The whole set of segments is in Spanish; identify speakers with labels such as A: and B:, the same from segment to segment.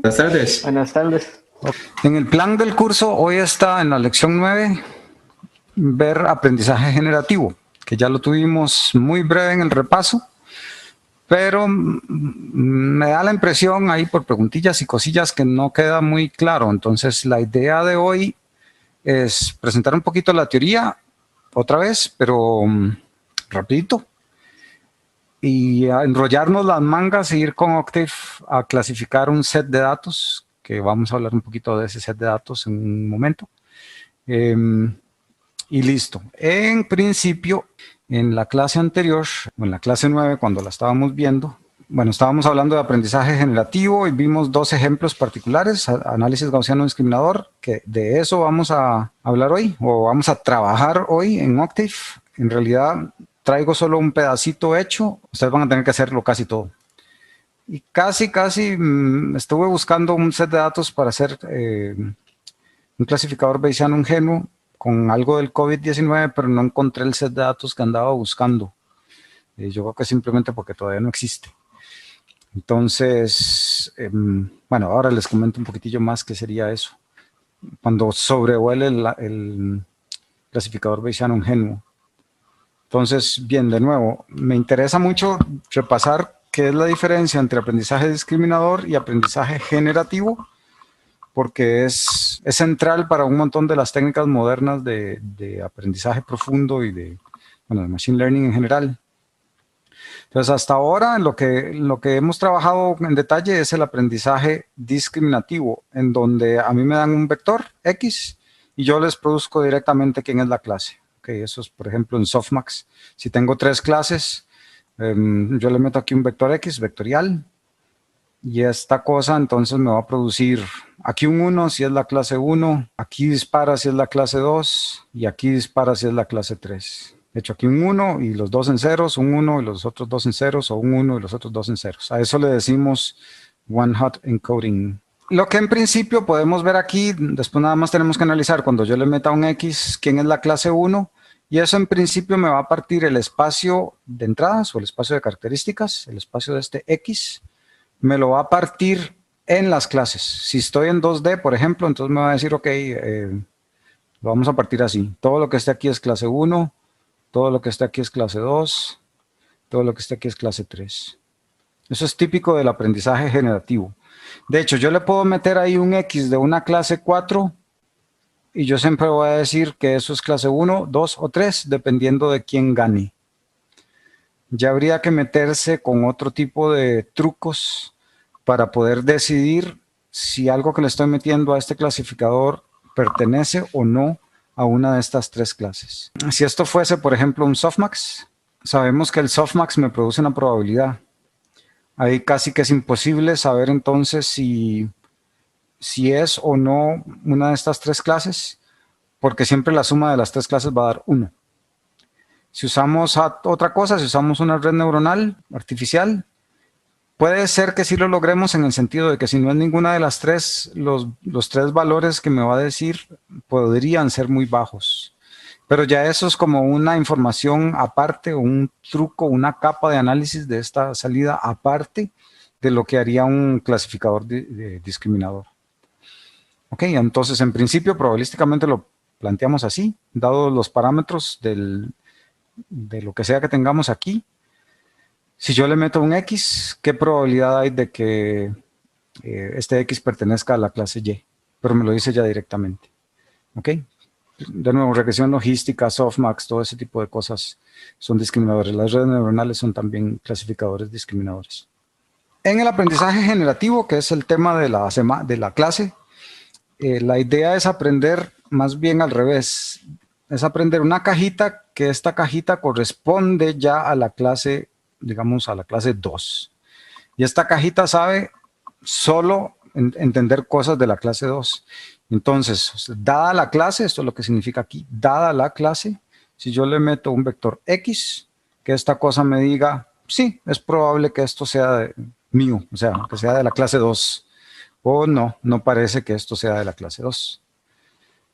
A: Buenas tardes.
B: Buenas tardes.
C: En el plan del curso, hoy está en la lección 9, ver aprendizaje generativo, que ya lo tuvimos muy breve en el repaso, pero me da la impresión ahí por preguntillas y cosillas que no queda muy claro. Entonces, la idea de hoy es presentar un poquito la teoría otra vez, pero rapidito, y a enrollarnos las mangas e ir con Octave a clasificar un set de datos, que vamos a hablar un poquito de ese set de datos en un momento. Y listo. En principio, en la clase anterior, o en la clase 9, cuando la estábamos viendo, bueno, estábamos hablando de aprendizaje generativo y vimos dos ejemplos particulares, análisis gaussiano discriminador, que de eso vamos a hablar hoy, o vamos a trabajar hoy en Octave. En realidad, traigo solo un pedacito hecho, ustedes van a tener que hacerlo casi todo. Y casi estuve buscando un set de datos para hacer un clasificador bayesiano ingenuo con algo del COVID-19, pero no encontré el set de datos que andaba buscando. Yo creo que simplemente porque todavía no existe. Entonces, bueno, ahora les comento un poquitillo más qué sería eso. Cuando sobrevuele el clasificador bayesiano ingenuo. Entonces, bien, de nuevo, me interesa mucho repasar qué es la diferencia entre aprendizaje discriminador y aprendizaje generativo, porque es central para un montón de las técnicas modernas de aprendizaje profundo y de machine learning en general. Entonces, hasta ahora lo que hemos trabajado en detalle es el aprendizaje discriminativo, en donde a mí me dan un vector X y yo les produzco directamente quién es la clase. Okay, eso es, por ejemplo, en Softmax. Si tengo 3 clases, yo le meto aquí un vector X, vectorial, y esta cosa entonces me va a producir aquí un 1 si es la clase 1, aquí dispara si es la clase 2, y aquí dispara si es la clase 3. De hecho, aquí un 1 y los dos en ceros, un 1 y los otros dos en ceros, o un 1 y los otros dos en ceros. A eso le decimos one-hot encoding. Lo que en principio podemos ver aquí, después nada más tenemos que analizar cuando yo le meta un X, quién es la clase 1, y eso en principio me va a partir el espacio de entradas o el espacio de características, el espacio de este X, me lo va a partir en las clases. Si estoy en 2D, por ejemplo, entonces me va a decir, ok, lo vamos a partir así. Todo lo que esté aquí es clase 1, todo lo que esté aquí es clase 2, todo lo que esté aquí es clase 3. Eso es típico del aprendizaje generativo. De hecho, yo le puedo meter ahí un X de una clase 4 y yo siempre voy a decir que eso es clase 1, 2 o 3, dependiendo de quién gane. Ya habría que meterse con otro tipo de trucos para poder decidir si algo que le estoy metiendo a este clasificador pertenece o no a una de estas 3 clases. Si esto fuese, por ejemplo, un softmax, sabemos que el softmax me produce una probabilidad. Ahí casi que es imposible saber entonces si es o no una de estas 3 clases, porque siempre la suma de las 3 clases va a dar 1. Si usamos otra cosa, si usamos una red neuronal artificial, puede ser que sí lo logremos en el sentido de que si no es ninguna de las 3, los 3 valores que me va a decir podrían ser muy bajos. Pero ya eso es como una información aparte, o un truco, una capa de análisis de esta salida aparte de lo que haría un clasificador discriminador. Ok, entonces en principio probabilísticamente lo planteamos así, dados los parámetros de lo que sea que tengamos aquí. Si yo le meto un X, ¿qué probabilidad hay de que este X pertenezca a la clase Y? Pero me lo dice ya directamente. ¿Ok? De nuevo, regresión logística, softmax, todo ese tipo de cosas son discriminadores. Las redes neuronales son también clasificadores discriminadores. En el aprendizaje generativo, que es el tema de la clase, la idea es aprender más bien al revés. Es aprender una cajita, que esta cajita corresponde ya a la clase, digamos, a la clase 2. Y esta cajita sabe solo entender cosas de la clase 2. Entonces, dada la clase, esto es lo que significa aquí, dada la clase, si yo le meto un vector X, que esta cosa me diga, sí, es probable que esto sea mío, o sea, que sea de la clase 2, o no, no parece que esto sea de la clase 2.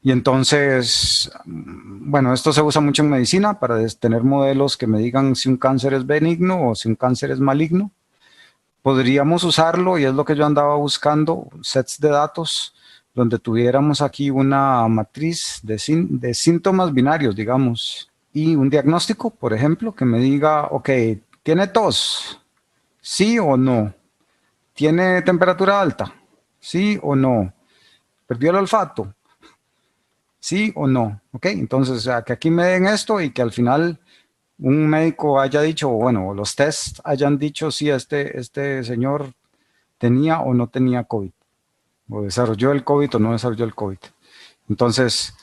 C: Y entonces, bueno, esto se usa mucho en medicina para tener modelos que me digan si un cáncer es benigno o si un cáncer es maligno. Podríamos usarlo, y es lo que yo andaba buscando, sets de datos, donde tuviéramos aquí una matriz de síntomas binarios, digamos, y un diagnóstico, por ejemplo, que me diga, ok, ¿tiene tos? ¿Sí o no? ¿Tiene temperatura alta? ¿Sí o no? ¿Perdió el olfato? ¿Sí o no? Ok, entonces, o sea, que aquí me den esto y que al final un médico haya dicho, bueno, los tests hayan dicho si este señor tenía o no tenía COVID, o desarrolló el COVID o no desarrolló el COVID. Entonces,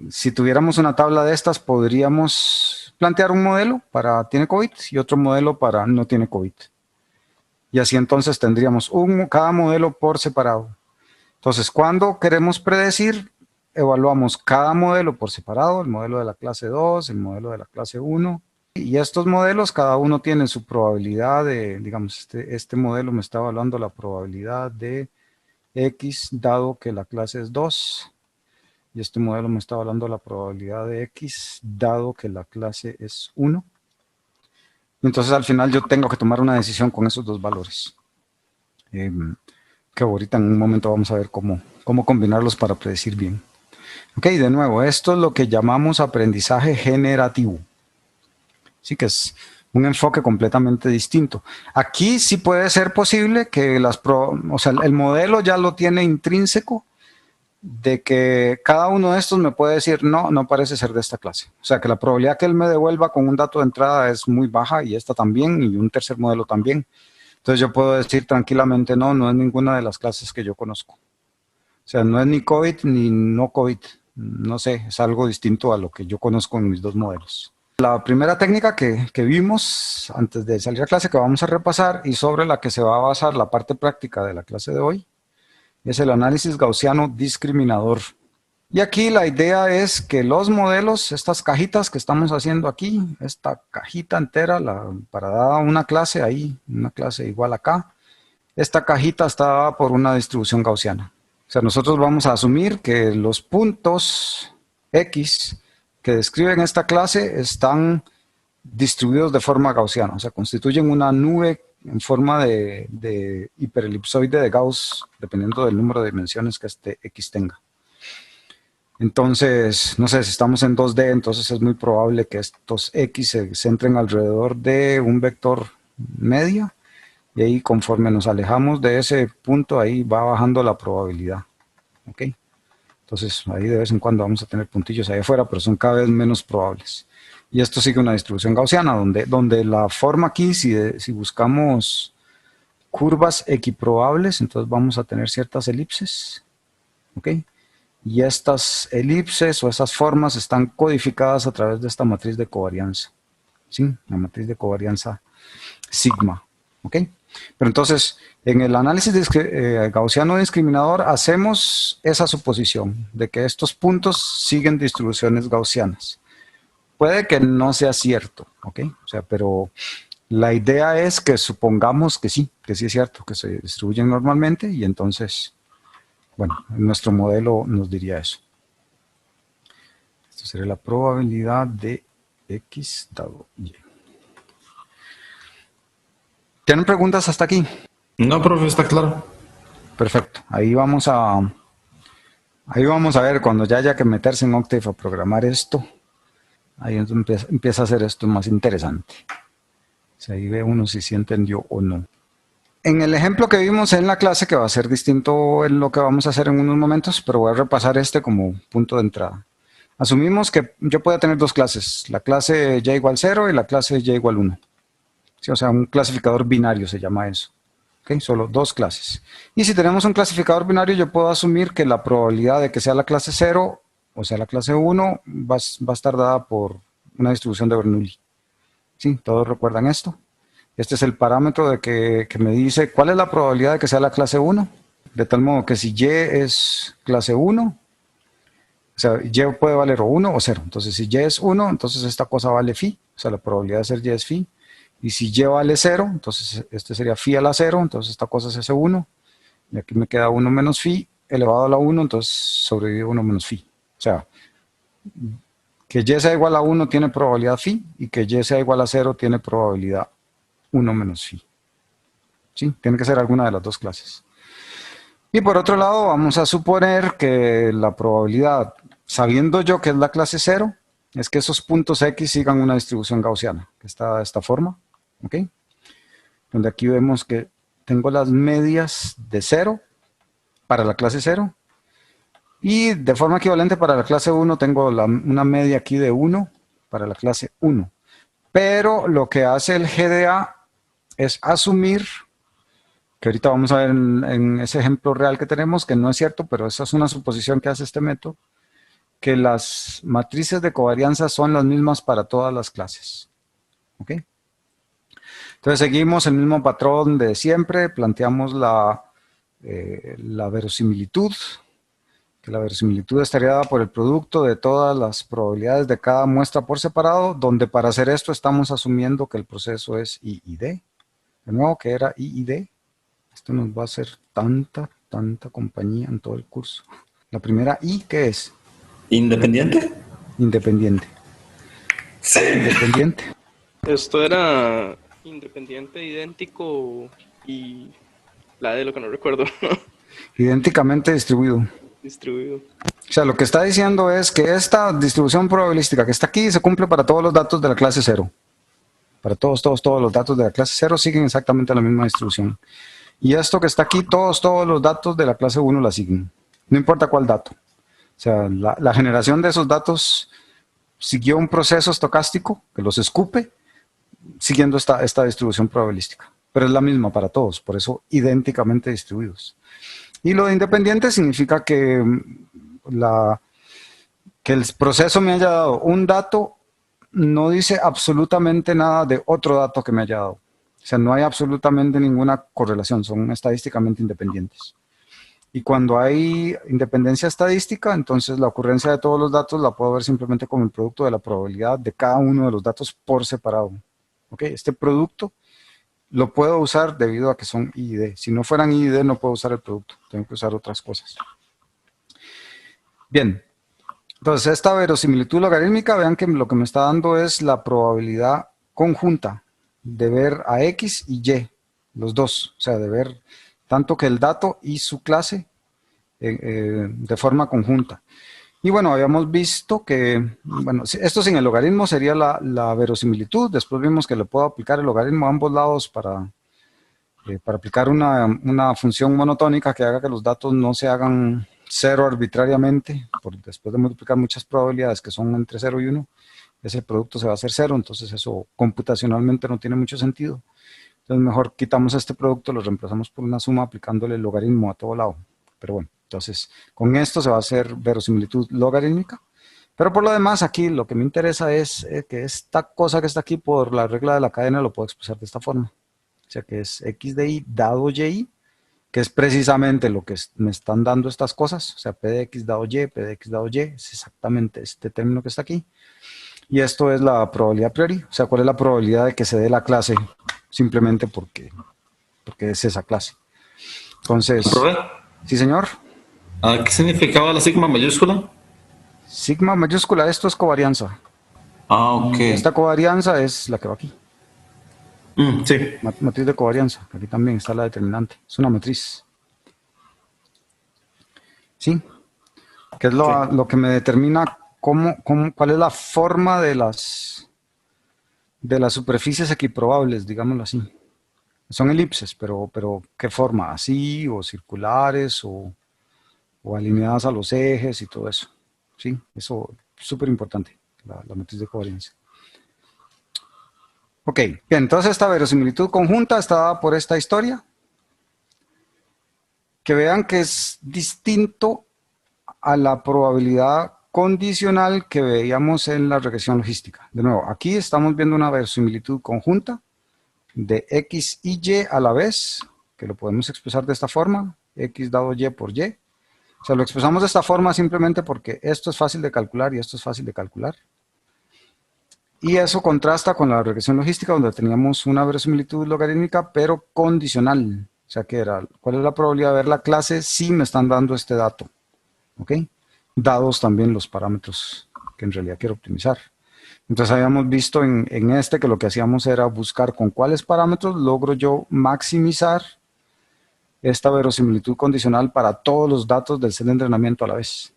C: si tuviéramos una tabla de estas, podríamos plantear un modelo para tiene COVID y otro modelo para no tiene COVID. Y así entonces tendríamos cada modelo por separado. Entonces, cuando queremos predecir, evaluamos cada modelo por separado, el modelo de la clase 2, el modelo de la clase 1. Y estos modelos, cada uno tiene su probabilidad de, digamos, este modelo me está evaluando la probabilidad de X dado que la clase es 2. Y este modelo me está evaluando la probabilidad de X dado que la clase es 1. Entonces al final yo tengo que tomar una decisión con esos dos valores. Que ahorita en un momento vamos a ver cómo combinarlos para predecir bien. Ok, de nuevo, esto es lo que llamamos aprendizaje generativo. Sí, que es un enfoque completamente distinto. Aquí sí puede ser posible que o sea, el modelo ya lo tiene intrínseco de que cada uno de estos me puede decir, no, no parece ser de esta clase. O sea, que la probabilidad que él me devuelva con un dato de entrada es muy baja y esta también, y un tercer modelo también. Entonces yo puedo decir tranquilamente, no, no es ninguna de las clases que yo conozco. O sea, no es ni COVID ni no COVID. No sé, es algo distinto a lo que yo conozco en mis dos modelos. La primera técnica que vimos antes de salir a clase, que vamos a repasar y sobre la que se va a basar la parte práctica de la clase de hoy, es el análisis gaussiano discriminador. Y aquí la idea es que los modelos, estas cajitas que estamos haciendo aquí, esta cajita entera, para dar una clase ahí, una clase igual acá, esta cajita está dada por una distribución gaussiana. O sea, nosotros vamos a asumir que los puntos X que describen esta clase están distribuidos de forma gaussiana, o sea, constituyen una nube en forma de hiperelipsoide de Gauss, dependiendo del número de dimensiones que este X tenga. Entonces, no sé, si estamos en 2D, entonces es muy probable que estos X se centren alrededor de un vector media, y ahí conforme nos alejamos de ese punto, ahí va bajando la probabilidad. ¿Ok? Entonces, ahí de vez en cuando vamos a tener puntillos ahí afuera, pero son cada vez menos probables. Y esto sigue una distribución gaussiana, donde la forma aquí, si buscamos curvas equiprobables, entonces vamos a tener ciertas elipses. ¿Ok? Y estas elipses o esas formas están codificadas a través de esta matriz de covarianza. ¿Sí? La matriz de covarianza sigma. ¿Ok? Pero entonces, en el análisis gaussiano discriminador hacemos esa suposición de que estos puntos siguen distribuciones gaussianas. Puede que no sea cierto, ¿ok? O sea, pero la idea es que supongamos que sí es cierto, que se distribuyen normalmente y entonces, bueno, nuestro modelo nos diría eso. Esto sería la probabilidad de X dado Y. ¿Tienen preguntas hasta aquí?
A: No, profe, está claro.
C: Perfecto. Ahí vamos a ver cuando ya haya que meterse en Octave a programar esto. Ahí empieza a hacer esto más interesante. O sea, ahí ve uno si sí entendió o no. En el ejemplo que vimos en la clase, que va a ser distinto en lo que vamos a hacer en unos momentos, pero voy a repasar este como punto de entrada. Asumimos que yo pueda tener dos clases, la clase y igual 0 y la clase y igual 1. Sí, o sea, un clasificador binario se llama eso. ¿Okay? Solo dos clases. Y si tenemos un clasificador binario, yo puedo asumir que la probabilidad de que sea la clase 0 o sea la clase 1 va a estar dada por una distribución de Bernoulli. ¿Sí? ¿Todos recuerdan esto? Este es el parámetro que me dice cuál es la probabilidad de que sea la clase 1. De tal modo que si Y es clase 1, o sea, Y puede valer o 1 o 0. Entonces, si Y es 1, entonces esta cosa vale phi. O sea, la probabilidad de ser Y es phi. Y si Y vale 0, entonces este sería phi a la 0, entonces esta cosa es S1. Y aquí me queda 1 menos phi elevado a la 1, entonces sobrevive 1 menos phi. O sea, que Y sea igual a 1 tiene probabilidad phi y que Y sea igual a 0 tiene probabilidad 1 menos phi. ¿sí? Tiene que ser alguna de las dos clases. Y por otro lado, vamos a suponer que la probabilidad, sabiendo yo que es la clase 0, es que esos puntos X sigan una distribución gaussiana, que está de esta forma, ¿ok? Donde aquí vemos que tengo las medias de 0 para la clase 0, y de forma equivalente para la clase 1 tengo una media aquí de 1 para la clase 1. Pero lo que hace el GDA es asumir, que ahorita vamos a ver en ese ejemplo real que tenemos, que no es cierto, pero esa es una suposición que hace este método, que las matrices de covarianza son las mismas para todas las clases. ¿Ok? Entonces seguimos el mismo patrón de siempre, planteamos la verosimilitud, que la verosimilitud estaría dada por el producto de todas las probabilidades de cada muestra por separado, donde para hacer esto estamos asumiendo que el proceso es I y D. De nuevo, que era I y D. Esto nos va a hacer tanta compañía en todo el curso. La primera I, ¿qué es?
B: ¿Independiente?
C: Independiente.
B: Sí.
C: Independiente.
D: Esto era independiente, idéntico y la de lo que no recuerdo.
C: Idénticamente distribuido.
D: Distribuido.
C: O sea, lo que está diciendo es que esta distribución probabilística que está aquí se cumple para todos los datos de la clase 0. Para todos los datos de la clase 0 siguen exactamente la misma distribución. Y esto que está aquí, todos los datos de la clase 1 la siguen. No importa cuál dato. O sea, la generación de esos datos siguió un proceso estocástico que los escupe, siguiendo esta distribución probabilística. Pero es la misma para todos, por eso idénticamente distribuidos. Y lo de independiente significa que el proceso me haya dado un dato no dice absolutamente nada de otro dato que me haya dado. O sea, no hay absolutamente ninguna correlación, son estadísticamente independientes. Y cuando hay independencia estadística, entonces la ocurrencia de todos los datos la puedo ver simplemente como el producto de la probabilidad de cada uno de los datos por separado. ¿Ok? Este producto lo puedo usar debido a que son I y D. Si no fueran I y D, no puedo usar el producto. Tengo que usar otras cosas. Bien. Entonces, esta verosimilitud logarítmica, vean que lo que me está dando es la probabilidad conjunta de ver a X y Y, los dos. O sea, de ver tanto que el dato y su clase de forma conjunta. Y bueno, habíamos visto que, bueno, esto sin el logaritmo sería la verosimilitud. Después vimos que le puedo aplicar el logaritmo a ambos lados para aplicar una función monotónica que haga que los datos no se hagan 0 arbitrariamente. Después de multiplicar muchas probabilidades que son entre 0 y 1, ese producto se va a hacer 0, entonces eso computacionalmente no tiene mucho sentido. Entonces mejor quitamos este producto, lo reemplazamos por una suma aplicándole el logaritmo a todo lado. Pero bueno, entonces con esto se va a hacer verosimilitud logarítmica. Pero por lo demás aquí lo que me interesa es que esta cosa que está aquí por la regla de la cadena lo puedo expresar de esta forma. O sea que es x de y dado y, que es precisamente lo que me están dando estas cosas. O sea, p de x dado y, p de x dado y, es exactamente este término que está aquí. Y esto es la probabilidad a priori. O sea, ¿cuál es la probabilidad de que se dé la clase? Simplemente porque es esa clase. Entonces,
B: ¿Profe?
C: ¿sí, señor?
B: ¿Qué significaba la sigma mayúscula?
C: Sigma mayúscula, esto es covarianza.
B: Ok.
C: Esta covarianza es la que va aquí.
B: Sí.
C: Matriz de covarianza. Aquí también está la determinante. Es una matriz. ¿Sí? Que es lo que me determina cuál es la forma de las superficies equiprobables, digámoslo así. Son elipses, pero ¿qué forma? ¿Así? ¿O circulares? ¿O alineadas a los ejes y todo eso? ¿Sí? Eso es súper importante, la matriz de covarianza. Ok, bien, entonces esta verosimilitud conjunta está dada por esta historia. Que vean que es distinto a la probabilidad condicional que veíamos en la regresión logística. De nuevo, aquí estamos viendo una verosimilitud conjunta de x y y a la vez, que lo podemos expresar de esta forma, x dado y por y. O sea, lo expresamos de esta forma simplemente porque esto es fácil de calcular y esto es fácil de calcular. Y eso contrasta con la regresión logística donde teníamos una verosimilitud logarítmica pero condicional. O sea, ¿cuál es la probabilidad de ver la clase si me están dando este dato? ¿Ok? Dados también los parámetros que en realidad quiero optimizar. Entonces habíamos visto en este que lo que hacíamos era buscar con cuáles parámetros logro yo maximizar esta verosimilitud condicional para todos los datos del set de entrenamiento a la vez.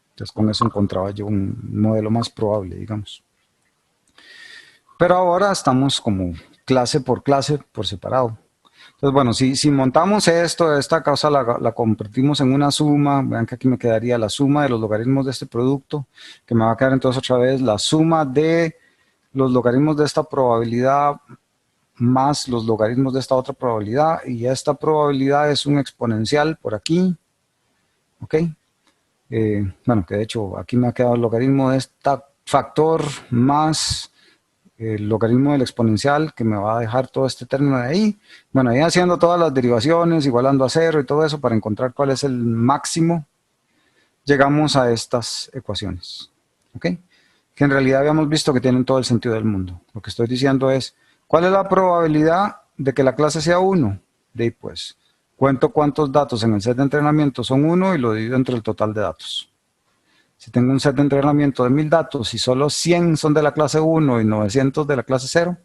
C: Entonces con eso encontraba yo un modelo más probable, digamos. Pero ahora estamos como clase por separado. Entonces, bueno, si montamos esto, esta cosa la convertimos en una suma, vean que aquí me quedaría la suma de los logaritmos de este producto, que me va a quedar entonces otra vez la suma de los logaritmos de esta probabilidad más los logaritmos de esta otra probabilidad, y esta probabilidad es un exponencial por aquí, ¿ok? Bueno, que de hecho aquí me ha quedado el logaritmo de este factor más el logaritmo del exponencial, que me va a dejar todo este término de ahí. Bueno, ahí haciendo todas las derivaciones, igualando a cero y todo eso para encontrar cuál es el máximo, llegamos a estas ecuaciones, ¿ok? Que en realidad habíamos visto que tienen todo el sentido del mundo. Lo que estoy diciendo es, ¿cuál es la probabilidad de que la clase sea 1? De ahí pues, cuento cuántos datos en el set de entrenamiento son 1 y lo divido entre el total de datos. Si tengo un set de entrenamiento de 1000 datos y solo 100 son de la clase 1 y 900 de la clase 0,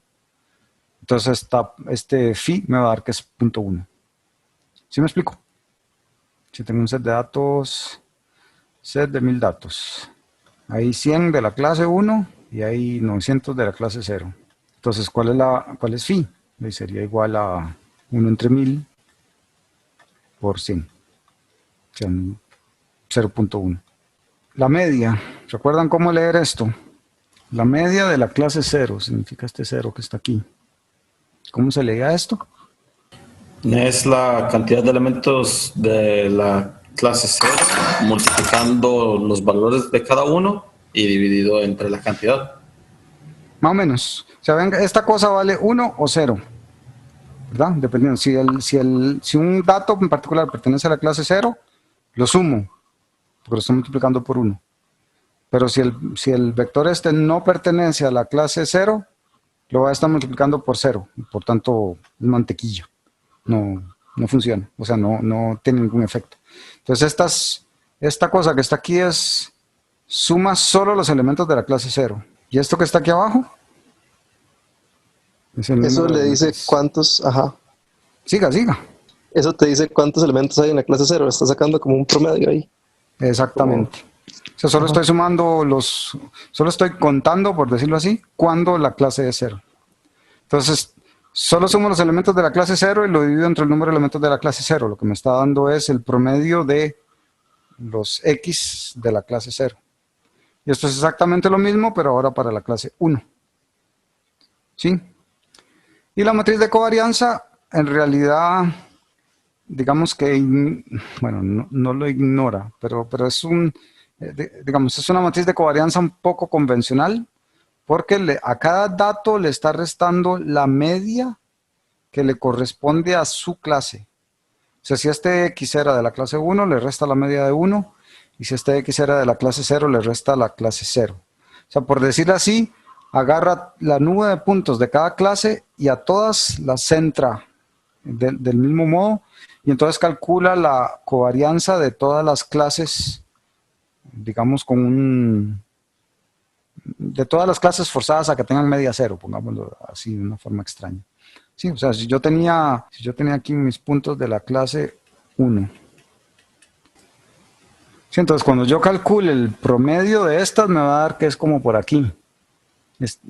C: entonces este phi me va a dar que es 0.1. ¿Sí me explico? Si tengo un set de datos, set de 1000 datos, hay 100 de la clase 1 y hay 900 de la clase 0. Entonces, ¿cuál es phi? Ahí sería igual a 1 entre 1000 por 100, o sea, 0.1. La media, ¿recuerdan cómo leer esto? La media de la clase 0, significa este 0 que está aquí. ¿Cómo se leía esto?
B: Es la cantidad de elementos de la clase 0 multiplicando los valores de cada uno y dividido entre la cantidad.
C: Más o menos. O sea, ven, esta cosa vale 1 o 0, ¿verdad? Dependiendo. Si un dato en particular pertenece a la clase 0, lo sumo, porque lo estoy multiplicando por 1. Pero si el vector este no pertenece a la clase 0, lo voy a estar multiplicando por 0. Por tanto, es mantequilla. No funciona. O sea, no tiene ningún efecto. Entonces, esta cosa que está aquí suma solo los elementos de la clase 0. ¿Y esto que está aquí abajo? Es el
E: Eso
C: número
E: le
C: de
E: dice
C: elementos.
E: cuántos, ajá.
C: Siga.
E: Eso te dice cuántos elementos hay en la clase 0. Está sacando como un promedio ahí.
C: Exactamente. O sea, solo estoy sumando solo estoy contando, por decirlo así, cuando la clase es 0. Entonces, solo sumo los elementos de la clase 0 y lo divido entre el número de elementos de la clase 0. Lo que me está dando es el promedio de los X de la clase 0. Y esto es exactamente lo mismo, pero ahora para la clase 1. ¿Sí? Y la matriz de covarianza, en realidad, digamos que, bueno, no lo ignora, pero es es una matriz de covarianza un poco convencional, porque a cada dato le está restando la media que le corresponde a su clase. O sea, si este X era de la clase 1, le resta la media de 1, y si este X era de la clase 0, le resta la clase 0. O sea, por decirlo así, agarra la nube de puntos de cada clase y a todas las centra del mismo modo, y entonces calcula la covarianza de todas las clases, digamos, de todas las clases forzadas a que tengan media 0, pongámoslo así de una forma extraña. Sí, o sea, si yo tenía aquí mis puntos de la clase 1. Sí, entonces cuando yo calcule el promedio de estas me va a dar que es como por aquí.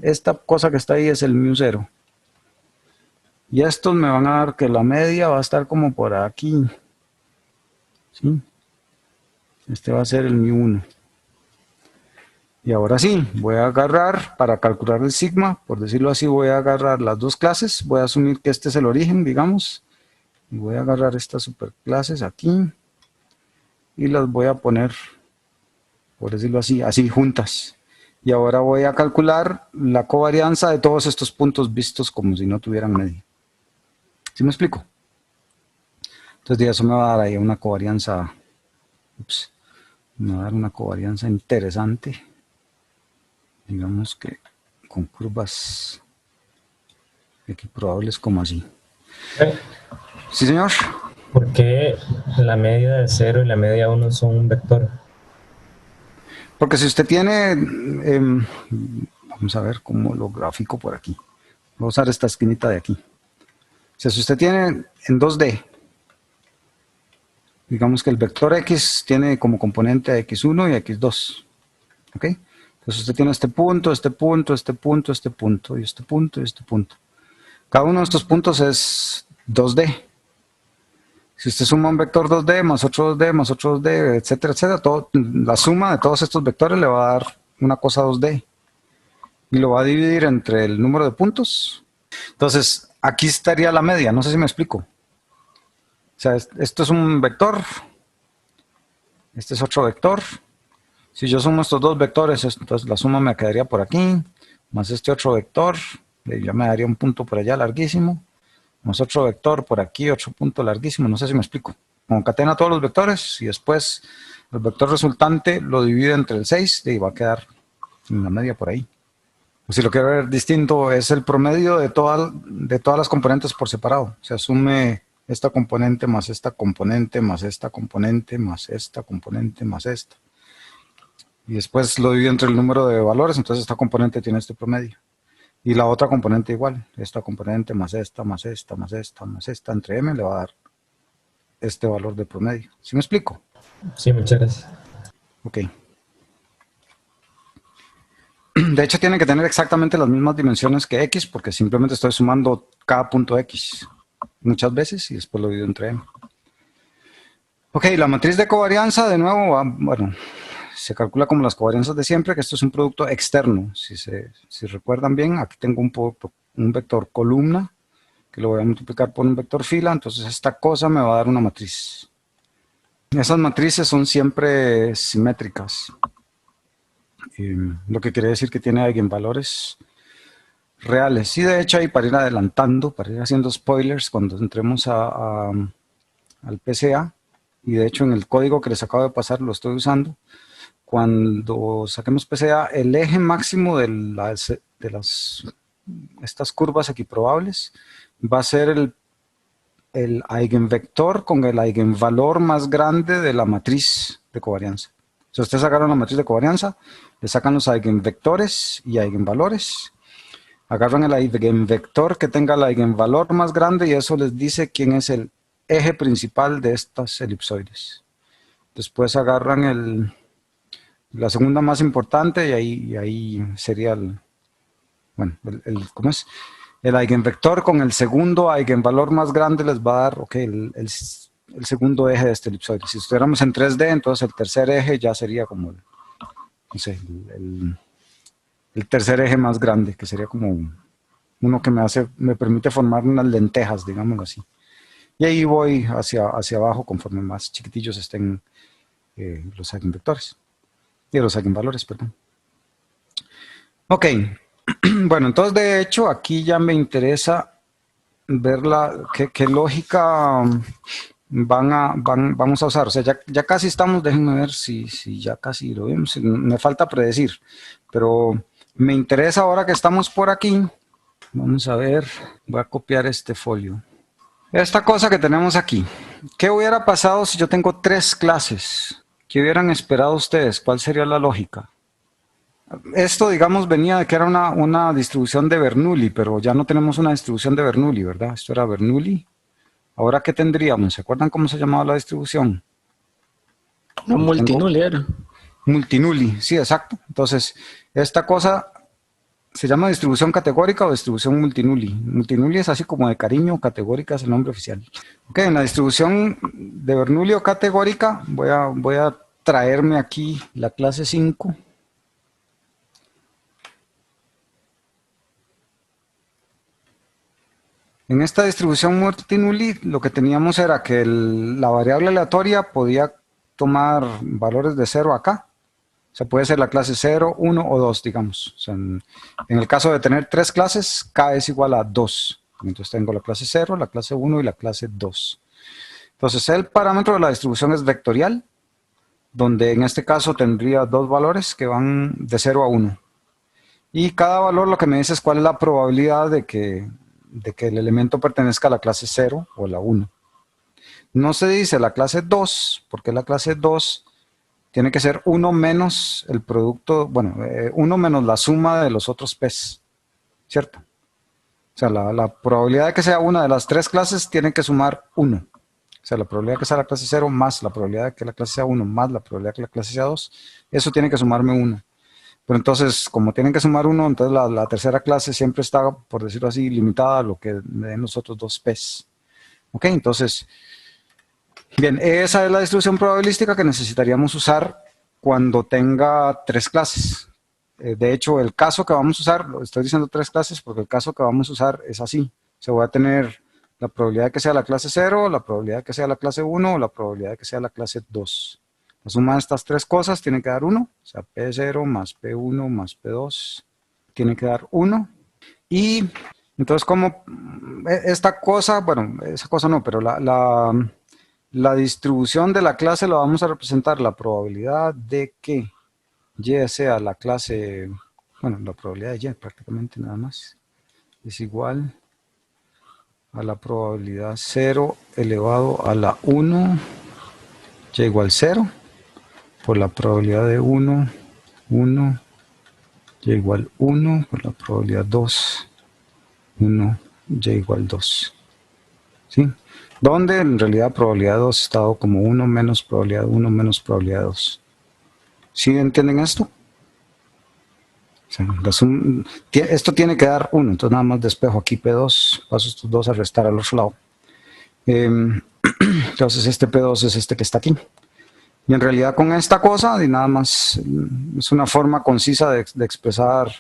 C: Esta cosa que está ahí es el μ0. Y estos me van a dar que la media va a estar como por aquí. ¿Sí? Este va a ser el μ1. Y ahora sí, voy a agarrar, para calcular el sigma, por decirlo así, voy a agarrar las dos clases. Voy a asumir que este es el origen, digamos. Y voy a agarrar estas superclases aquí. Y las voy a poner, por decirlo así juntas. Y ahora voy a calcular la covarianza de todos estos puntos vistos como si no tuvieran media. ¿Sí me explico? Entonces de eso me va a dar ahí una covarianza, me va a dar una covarianza interesante. Digamos que con curvas equiprobables como así. Sí, señor.
F: ¿Por qué la media de 0 y la media de 1 son un vector?
C: Porque si usted tiene, vamos a ver cómo lo grafico por aquí. Voy a usar esta esquinita de aquí. O sea, si usted tiene en 2D, digamos que el vector X tiene como componente a X1 y a X2. ¿Ok? Entonces usted tiene este punto, este punto, este punto, este punto, y este punto, y este punto. Cada uno de estos puntos es 2D. Si usted suma un vector 2D más otro 2D más otro 2D, etcétera, etcétera, la suma de todos estos vectores le va a dar una cosa 2D. Y lo va a dividir entre el número de puntos. Entonces, aquí estaría la media, no sé si me explico. O sea, esto es un vector, este es otro vector. Si yo sumo estos dos vectores, entonces la suma me quedaría por aquí, más este otro vector, ya me daría un punto por allá larguísimo, más otro vector por aquí, otro punto larguísimo, no sé si me explico. Concatena todos los vectores y después el vector resultante lo divide entre el 6 y va a quedar en la media por ahí. O si lo quiero ver distinto, es el promedio de todas las componentes por separado. Se asume esta componente más esta componente más esta componente más esta componente más esta. Y después lo divide entre el número de valores, entonces esta componente tiene este promedio. Y la otra componente igual, esta componente más esta, más esta, más esta, más esta, entre m le va a dar este valor de promedio. ¿Sí me explico?
F: Sí, muchas gracias.
C: Ok. De hecho, tienen que tener exactamente las mismas dimensiones que x, porque simplemente estoy sumando cada punto x muchas veces y después lo divido entre m. Ok, la matriz de covarianza, de nuevo, bueno, se calcula como las covarianzas de siempre, que esto es un producto externo. Si recuerdan bien, aquí tengo un vector columna, que lo voy a multiplicar por un vector fila, entonces esta cosa me va a dar una matriz. Esas matrices son siempre simétricas. Lo que quiere decir que tiene eigenvalores reales. Y de hecho, ahí para ir adelantando, para ir haciendo spoilers, cuando entremos al PCA, y de hecho en el código que les acabo de pasar lo estoy usando, cuando saquemos PCA, el eje máximo de estas curvas equiprobables va a ser el eigenvector con el eigenvalor más grande de la matriz de covarianza. Si ustedes sacaron la matriz de covarianza, le sacan los eigenvectores y eigenvalores, agarran el eigenvector que tenga el eigenvalor más grande y eso les dice quién es el eje principal de estas elipsoides. Después agarran la segunda más importante y ahí sería ¿cómo es? El eigenvector con el segundo eigenvalor más grande les va a dar el segundo eje de este elipsoide. Si estuviéramos en 3D, entonces el tercer eje ya sería como no sé, el tercer eje más grande, que sería como uno que me permite formar unas lentejas, digámoslo así. Y ahí voy hacia abajo conforme más chiquitillos estén los eigenvectores. Y los eigenvalores, perdón. Ok. Bueno, entonces de hecho aquí ya me interesa ver qué lógica vamos a usar. O sea, ya casi estamos, déjenme ver si ya casi lo vemos. Me falta predecir, pero me interesa ahora que estamos por aquí. Vamos a ver, voy a copiar este folio. Esta cosa que tenemos aquí, ¿qué hubiera pasado si yo tengo 3 clases? ¿Qué hubieran esperado ustedes? ¿Cuál sería la lógica? Esto, digamos, venía de que era una distribución de Bernoulli, pero ya no tenemos una distribución de Bernoulli, ¿verdad? Esto era Bernoulli. Ahora, ¿qué tendríamos? ¿Se acuerdan cómo se llamaba la distribución?
B: No, multinulli era.
C: Multinulli, sí, exacto. Entonces, esta cosa se llama distribución categórica o distribución multinulli. Multinulli es así como de cariño, categórica es el nombre oficial. Ok, en la distribución de Bernoulli o categórica voy a traerme aquí la clase 5. En esta distribución multinulli lo que teníamos era que la variable aleatoria podía tomar valores de 0 acá. O sea, puede ser la clase 0, 1 o 2, digamos. O sea, en el caso de tener 3 clases, K es igual a 2. Entonces tengo la clase 0, la clase 1 y la clase 2. Entonces el parámetro de la distribución es vectorial, donde en este caso tendría 2 valores que van de 0 a 1. Y cada valor lo que me dice es cuál es la probabilidad de que el elemento pertenezca a la clase 0 o la 1. No se dice la clase 2, porque la clase 2 tiene que ser 1 menos el producto, bueno, 1 menos la suma de los otros P's, ¿cierto? O sea, la probabilidad de que sea una de las 3 clases tiene que sumar 1. O sea, la probabilidad de que sea la clase 0 más la probabilidad de que la clase sea 1 más la probabilidad de que la clase sea 2, eso tiene que sumarme 1. Pero entonces, como tienen que sumar 1, entonces la tercera clase siempre está, por decirlo así, limitada a lo que me den los otros 2 P's. Ok, entonces, bien, esa es la distribución probabilística que necesitaríamos usar cuando tenga 3 clases. De hecho, el caso que vamos a usar, lo estoy diciendo 3 clases porque el caso que vamos a usar es así. Se va a tener la probabilidad de que sea la clase 0, la probabilidad de que sea la clase 1 o la probabilidad de que sea la clase 2. La suma de estas 3 cosas tiene que dar 1, o sea, P0 más P1 más P2 tiene que dar 1. Y entonces, como esta cosa, bueno, esa cosa no, pero la distribución de la clase la vamos a representar la probabilidad de que Y sea la clase, bueno, la probabilidad de Y prácticamente nada más, es igual a la probabilidad 0 elevado a la 1, Y igual 0, por la probabilidad de 1, 1, Y igual 1, por la probabilidad 2, 1, Y igual 2. ¿Sí? Donde en realidad probabilidad 2 está dado como 1 menos probabilidad 1 menos probabilidad 2. ¿Sí entienden esto? O sea, esto tiene que dar 1, entonces nada más despejo aquí P2, paso estos 2 a restar al otro lado. Entonces este P2 es este que está aquí. Y en realidad con esta cosa, y nada más es una forma concisa de expresar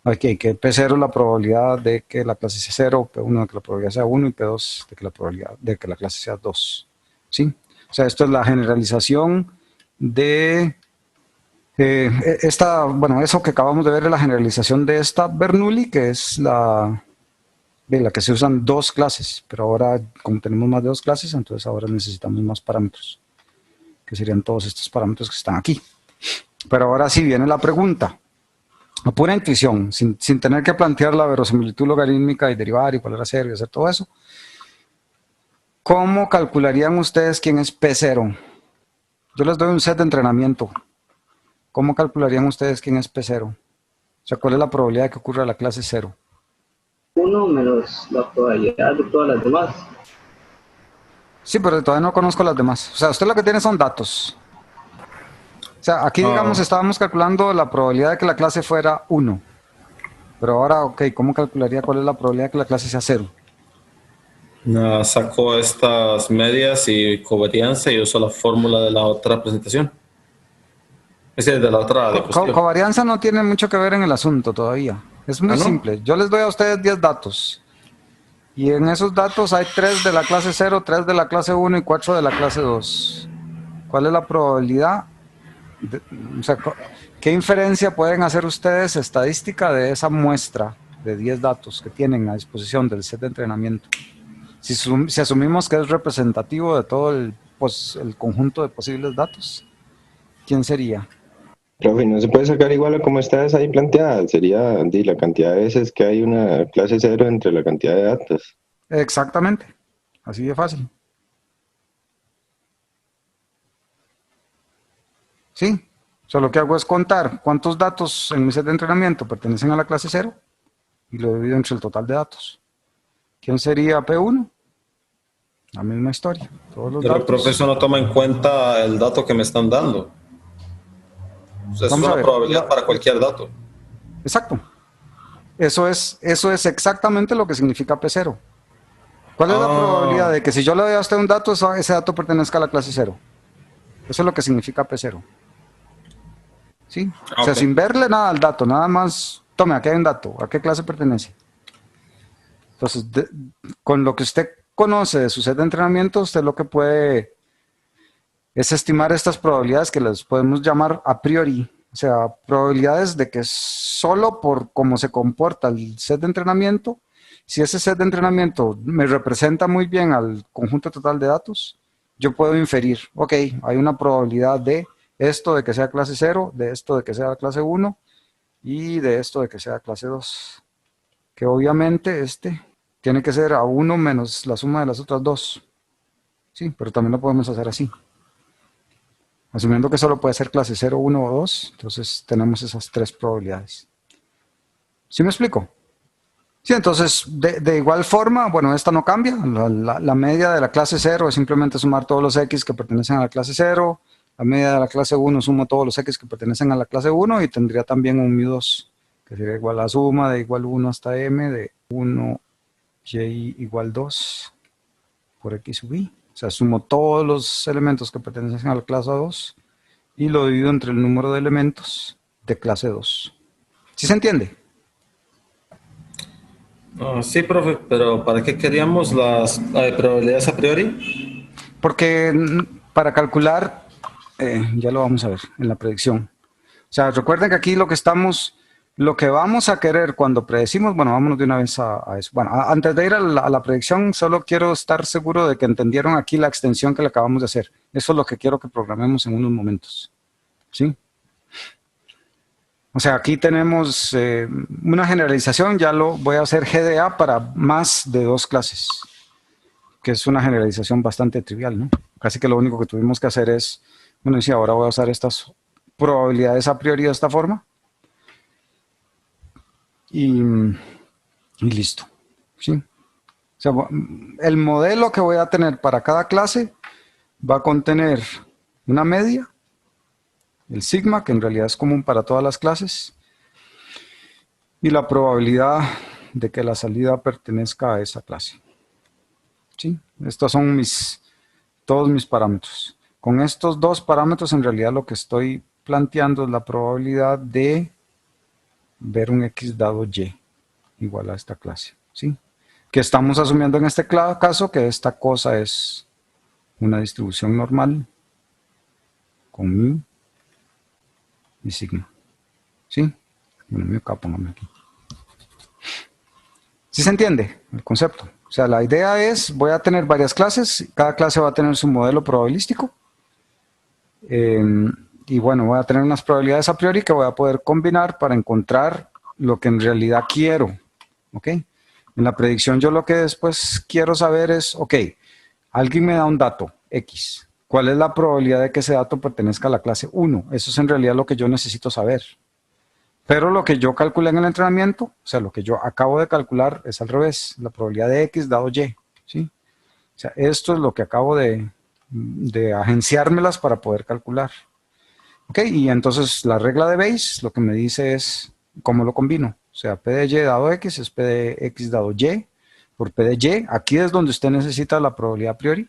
C: okay, que P0 es la probabilidad de que la clase sea 0, P1 de que la probabilidad sea 1 y P2 de que la probabilidad de que la clase sea 2. ¿Sí? O sea, esto es la generalización de bueno, eso que acabamos de ver es la generalización de esta Bernoulli, que es de la que se usan 2 clases, pero ahora como tenemos más de 2 clases, entonces ahora necesitamos más parámetros, que serían todos estos parámetros que están aquí. Pero ahora sí viene la pregunta, a pura intuición, sin tener que plantear la verosimilitud logarítmica y derivar y poner a cero y hacer todo eso. ¿Cómo calcularían ustedes quién es P0? Yo les doy un set de entrenamiento. ¿Cómo calcularían ustedes quién es P0? O sea, ¿cuál es la probabilidad de que ocurra la clase 0?
F: 1 menos la probabilidad de todas las demás.
C: Sí, pero todavía no conozco las demás. O sea, usted lo que tiene son datos. O sea, aquí digamos estábamos calculando la probabilidad de que la clase fuera 1. Pero ahora, ok, ¿cómo calcularía cuál es la probabilidad de que la clase sea 0?
B: Saco estas medias y covarianza y uso la fórmula de la otra presentación. Es decir, de la otra diapositiva.
C: Covarianza no tiene mucho que ver en el asunto todavía. Es muy
B: ¿no?
C: simple. Yo les doy a ustedes 10 datos. Y en esos datos hay 3 de la clase 0, 3 de la clase 1 y 4 de la clase 2. ¿Cuál es la probabilidad? O sea, ¿qué inferencia pueden hacer ustedes estadística de esa muestra de 10 datos que tienen a disposición del set de entrenamiento? Si asumimos que es representativo de todo el conjunto de posibles datos, ¿quién sería?
G: Profe, no se puede sacar igual a como está ahí planteada. Sería la cantidad de veces que hay una clase 0 entre la cantidad de datos.
C: Exactamente. Así de fácil. Sí. Solo lo que hago es contar cuántos datos en mi set de entrenamiento pertenecen a la clase 0 y lo divido entre el total de datos. ¿Quién sería P1? La misma historia. Todos los
B: Pero el
C: datos.
B: profesor no toma en cuenta el dato que me están dando. O sea, es
C: Vamos a
B: una
C: ver,
B: probabilidad para cualquier dato.
C: Exacto. Eso es exactamente lo que significa P0. ¿Cuál es la probabilidad de que si yo le doy a usted un dato, ese dato pertenezca a la clase 0? Eso es lo que significa P0. ¿Sí? O sea,
B: Ok.
C: sin verle nada al dato, nada más, tome, aquí hay un dato, ¿a qué clase pertenece? Entonces, con lo que usted conoce de su set de entrenamiento, usted lo que puede es estimar estas probabilidades que las podemos llamar a priori, o sea, probabilidades de que solo por cómo se comporta el set de entrenamiento, si ese set de entrenamiento me representa muy bien al conjunto total de datos, yo puedo inferir, ok, hay una probabilidad de esto de que sea clase 0, de esto de que sea clase 1 y de esto de que sea clase 2, que obviamente tiene que ser a 1 menos la suma de las otras 2, sí, pero también lo podemos hacer así Asumiendo que solo puede ser clase 0, 1 o 2, entonces tenemos esas tres probabilidades. ¿Sí me explico? Sí, entonces, de igual forma, bueno, esta no cambia. La media de la clase 0 es simplemente sumar todos los x que pertenecen a la clase 0. La media de la clase 1 sumo todos los x que pertenecen a la clase 1 y tendría también un μ2, que sería igual a la suma de igual 1 hasta m de 1 y igual 2 por x sub i. O sea, sumo todos los elementos que pertenecen a la clase 2 y lo divido entre el número de elementos de clase 2. ¿Sí se entiende?
B: Sí, profe, pero ¿para qué queríamos las probabilidades a priori?
C: Porque para calcular, ya lo vamos a ver en la predicción. O sea, recuerden que aquí lo que vamos a querer cuando predecimos, bueno, vámonos de una vez a eso. Bueno, antes de ir a la predicción, solo quiero estar seguro de que entendieron aquí la extensión que le acabamos de hacer. Eso es lo que quiero que programemos en unos momentos. ¿Sí? O sea, aquí tenemos una generalización, ya lo voy a hacer GDA para más de 2 clases, que es una generalización bastante trivial, ¿no? Casi que lo único que tuvimos que hacer es, bueno, si ahora voy a usar estas probabilidades a priori de esta forma, y listo, ¿sí? O sea, el modelo que voy a tener para cada clase va a contener una media, el sigma, que en realidad es común para todas las clases, y la probabilidad de que la salida pertenezca a esa clase. ¿Sí? Estos son todos mis parámetros. Con estos dos parámetros, en realidad lo que estoy planteando es la probabilidad de ver un x dado y igual a esta clase. ¿Sí? Que estamos asumiendo en este caso que esta cosa es una distribución normal con mi y sigma. ¿Sí? Bueno, mi acá, póngame aquí. ¿Sí se entiende el concepto? O sea, la idea es, voy a tener varias clases, cada clase va a tener su modelo probabilístico. Y bueno, voy a tener unas probabilidades a priori que voy a poder combinar para encontrar lo que en realidad quiero. ¿Ok? En la predicción yo lo que después quiero saber es, ok, alguien me da un dato, X. ¿Cuál es la probabilidad de que ese dato pertenezca a la clase 1? Eso es en realidad lo que yo necesito saber. Pero lo que yo calculé en el entrenamiento, o sea, lo que yo acabo de calcular es al revés, la probabilidad de X dado Y. ¿Sí? O sea, esto es lo que acabo de agenciármelas para poder calcular. ¿Ok? Y entonces la regla de Bayes lo que me dice es cómo lo combino. O sea, P de Y dado X es P de X dado Y por P de Y. Aquí es donde usted necesita la probabilidad a priori,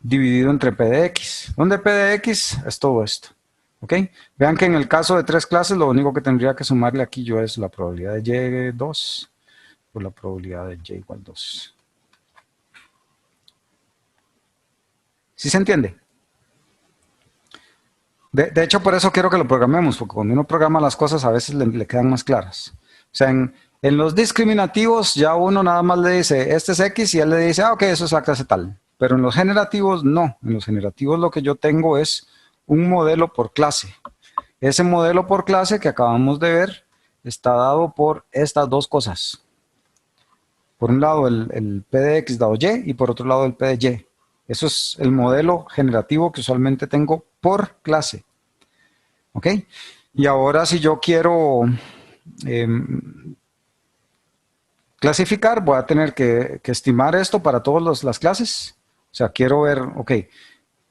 C: dividido entre P de X. ¿Dónde P de X? Es todo esto. ¿Ok? Vean que en el caso de 3 clases, lo único que tendría que sumarle aquí yo es la probabilidad de Y2 por la probabilidad de Y igual 2. ¿Sí se entiende? De hecho, por eso quiero que lo programemos, porque cuando uno programa las cosas a veces le quedan más claras. O sea, en los discriminativos ya uno nada más le dice, este es X, y él le dice, ok, eso es la clase tal. Pero en los generativos no. En los generativos lo que yo tengo es un modelo por clase. Ese modelo por clase que acabamos de ver está dado por estas dos cosas. Por un lado el P de X dado Y y por otro lado el P de Y. Eso es el modelo generativo que usualmente tengo por clase. ¿Ok? Y ahora si yo quiero clasificar, voy a tener que estimar esto para todas las clases. O sea, quiero ver, ok,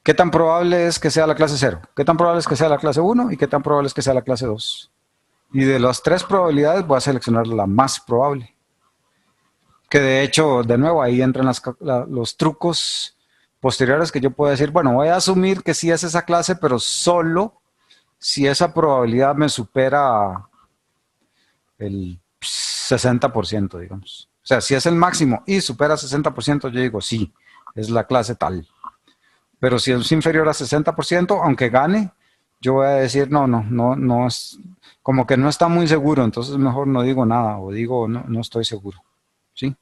C: ¿qué tan probable es que sea la clase 0? ¿Qué tan probable es que sea la clase 1? ¿Y qué tan probable es que sea la clase 2? Y de las 3 probabilidades voy a seleccionar la más probable. Que de hecho, de nuevo, ahí entran los trucos posteriores que yo puedo decir, bueno, voy a asumir que sí es esa clase, pero solo si esa probabilidad me supera el 60%, digamos. O sea, si es el máximo y supera 60%, yo digo, sí, es la clase tal. Pero si es inferior a 60%, aunque gane, yo voy a decir, no, es como que no está muy seguro, entonces mejor no digo nada o digo, no estoy seguro. ¿Sí?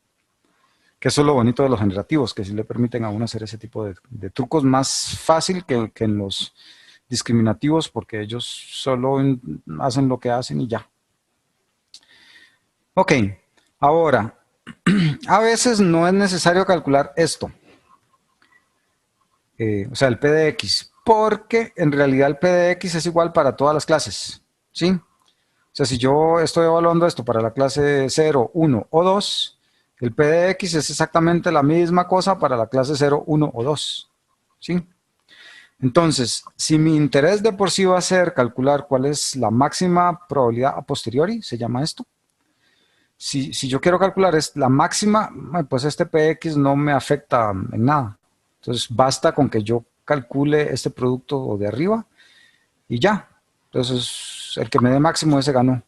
C: Que eso es lo bonito de los generativos, que sí le permiten a uno hacer ese tipo de trucos más fácil que en los discriminativos, porque ellos solo hacen lo que hacen y ya. Ok, ahora, a veces no es necesario calcular esto. O sea, el P de X. porque en realidad el P de X es igual para todas las clases, ¿sí? O sea, si yo estoy evaluando esto para la clase 0, 1 o 2, el P de X es exactamente la misma cosa para la clase 0, 1 o 2, ¿sí? Entonces, si mi interés de por sí va a ser calcular cuál es la máxima probabilidad a posteriori, se llama esto. Si yo quiero calcular la máxima, pues este PX no me afecta en nada. Entonces, basta con que yo calcule este producto de arriba y ya. Entonces, el que me dé máximo, ese ganó.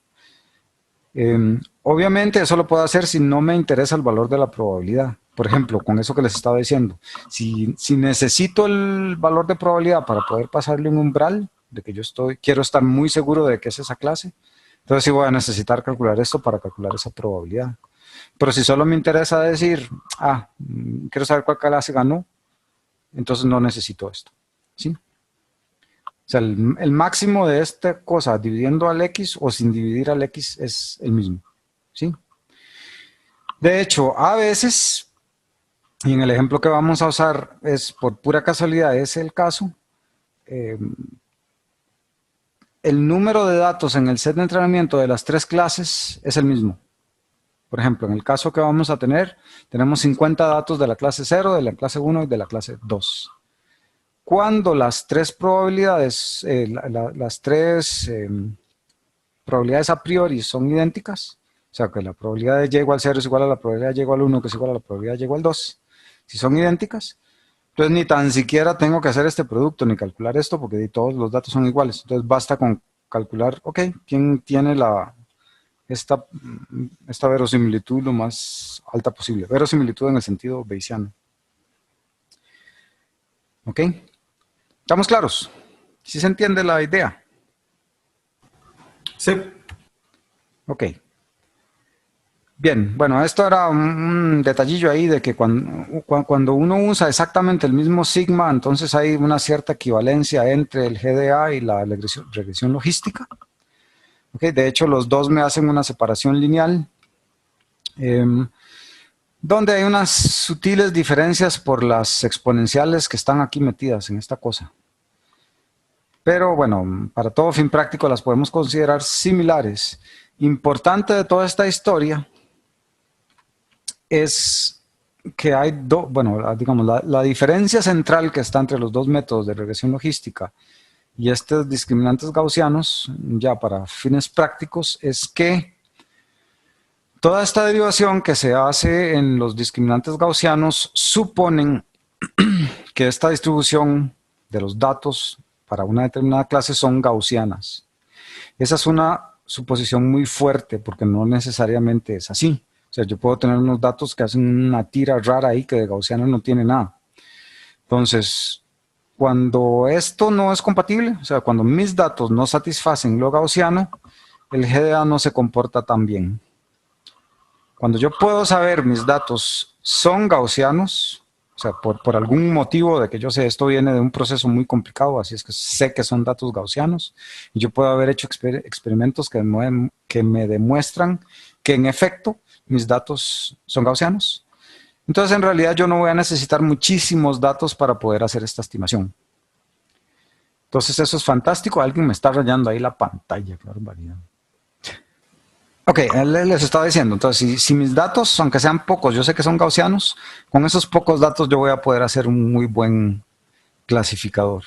C: Obviamente, eso lo puedo hacer si no me interesa el valor de la probabilidad. Por ejemplo, con eso que les estaba diciendo, si necesito el valor de probabilidad para poder pasarle un umbral, de que yo quiero estar muy seguro de que es esa clase, entonces sí voy a necesitar calcular esto para calcular esa probabilidad. Pero si solo me interesa decir, quiero saber cuál clase ganó, entonces no necesito esto, ¿sí? O sea, el máximo de esta cosa dividiendo al X o sin dividir al X es el mismo, ¿sí? De hecho, a veces, y en el ejemplo que vamos a usar es por pura casualidad, es el caso, el número de datos en el set de entrenamiento de las 3 clases es el mismo. Por ejemplo, en el caso que vamos a tener, tenemos 50 datos de la clase 0, de la clase 1 y de la clase 2. Cuando las 3 probabilidades, las 3 probabilidades a priori son idénticas, o sea que la probabilidad de y igual 0 es igual a la probabilidad de y igual 1, que es igual a la probabilidad de y igual 2, si son idénticas, entonces ni tan siquiera tengo que hacer este producto ni calcular esto porque todos los datos son iguales. Entonces basta con calcular, ok, quién tiene esta verosimilitud lo más alta posible. Verosimilitud en el sentido bayesiano. ¿Ok? ¿Estamos claros? ¿Sí se entiende la idea?
A: Sí.
C: Ok. Bien, bueno, esto era un detallillo ahí de que cuando uno usa exactamente el mismo sigma, entonces hay una cierta equivalencia entre el GDA y la regresión logística. Okay, de hecho, los dos me hacen una separación lineal, donde hay unas sutiles diferencias por las exponenciales que están aquí metidas en esta cosa. Pero bueno, para todo fin práctico las podemos considerar similares. Importante de toda esta historia es que hay digamos, la diferencia central que está entre los dos métodos de regresión logística y estos discriminantes gaussianos, ya para fines prácticos, es que toda esta derivación que se hace en los discriminantes gaussianos suponen que esta distribución de los datos para una determinada clase son gaussianas. Esa es una suposición muy fuerte porque no necesariamente es así. O sea, yo puedo tener unos datos que hacen una tira rara ahí que de gaussiano no tiene nada. Entonces, cuando esto no es compatible, o sea, cuando mis datos no satisfacen lo gaussiano, el GDA no se comporta tan bien. Cuando yo puedo saber mis datos son gaussianos, o sea, por algún motivo de que yo sé esto viene de un proceso muy complicado, así es que sé que son datos gaussianos, y yo puedo haber hecho experimentos que me demuestran que en efecto mis datos son gaussianos. Entonces, en realidad, yo no voy a necesitar muchísimos datos para poder hacer esta estimación. Entonces, eso es fantástico. Alguien me está rayando ahí la pantalla. Qué barbaridad. Ok, les estaba diciendo, entonces, si mis datos, aunque sean pocos, yo sé que son gaussianos, con esos pocos datos yo voy a poder hacer un muy buen clasificador.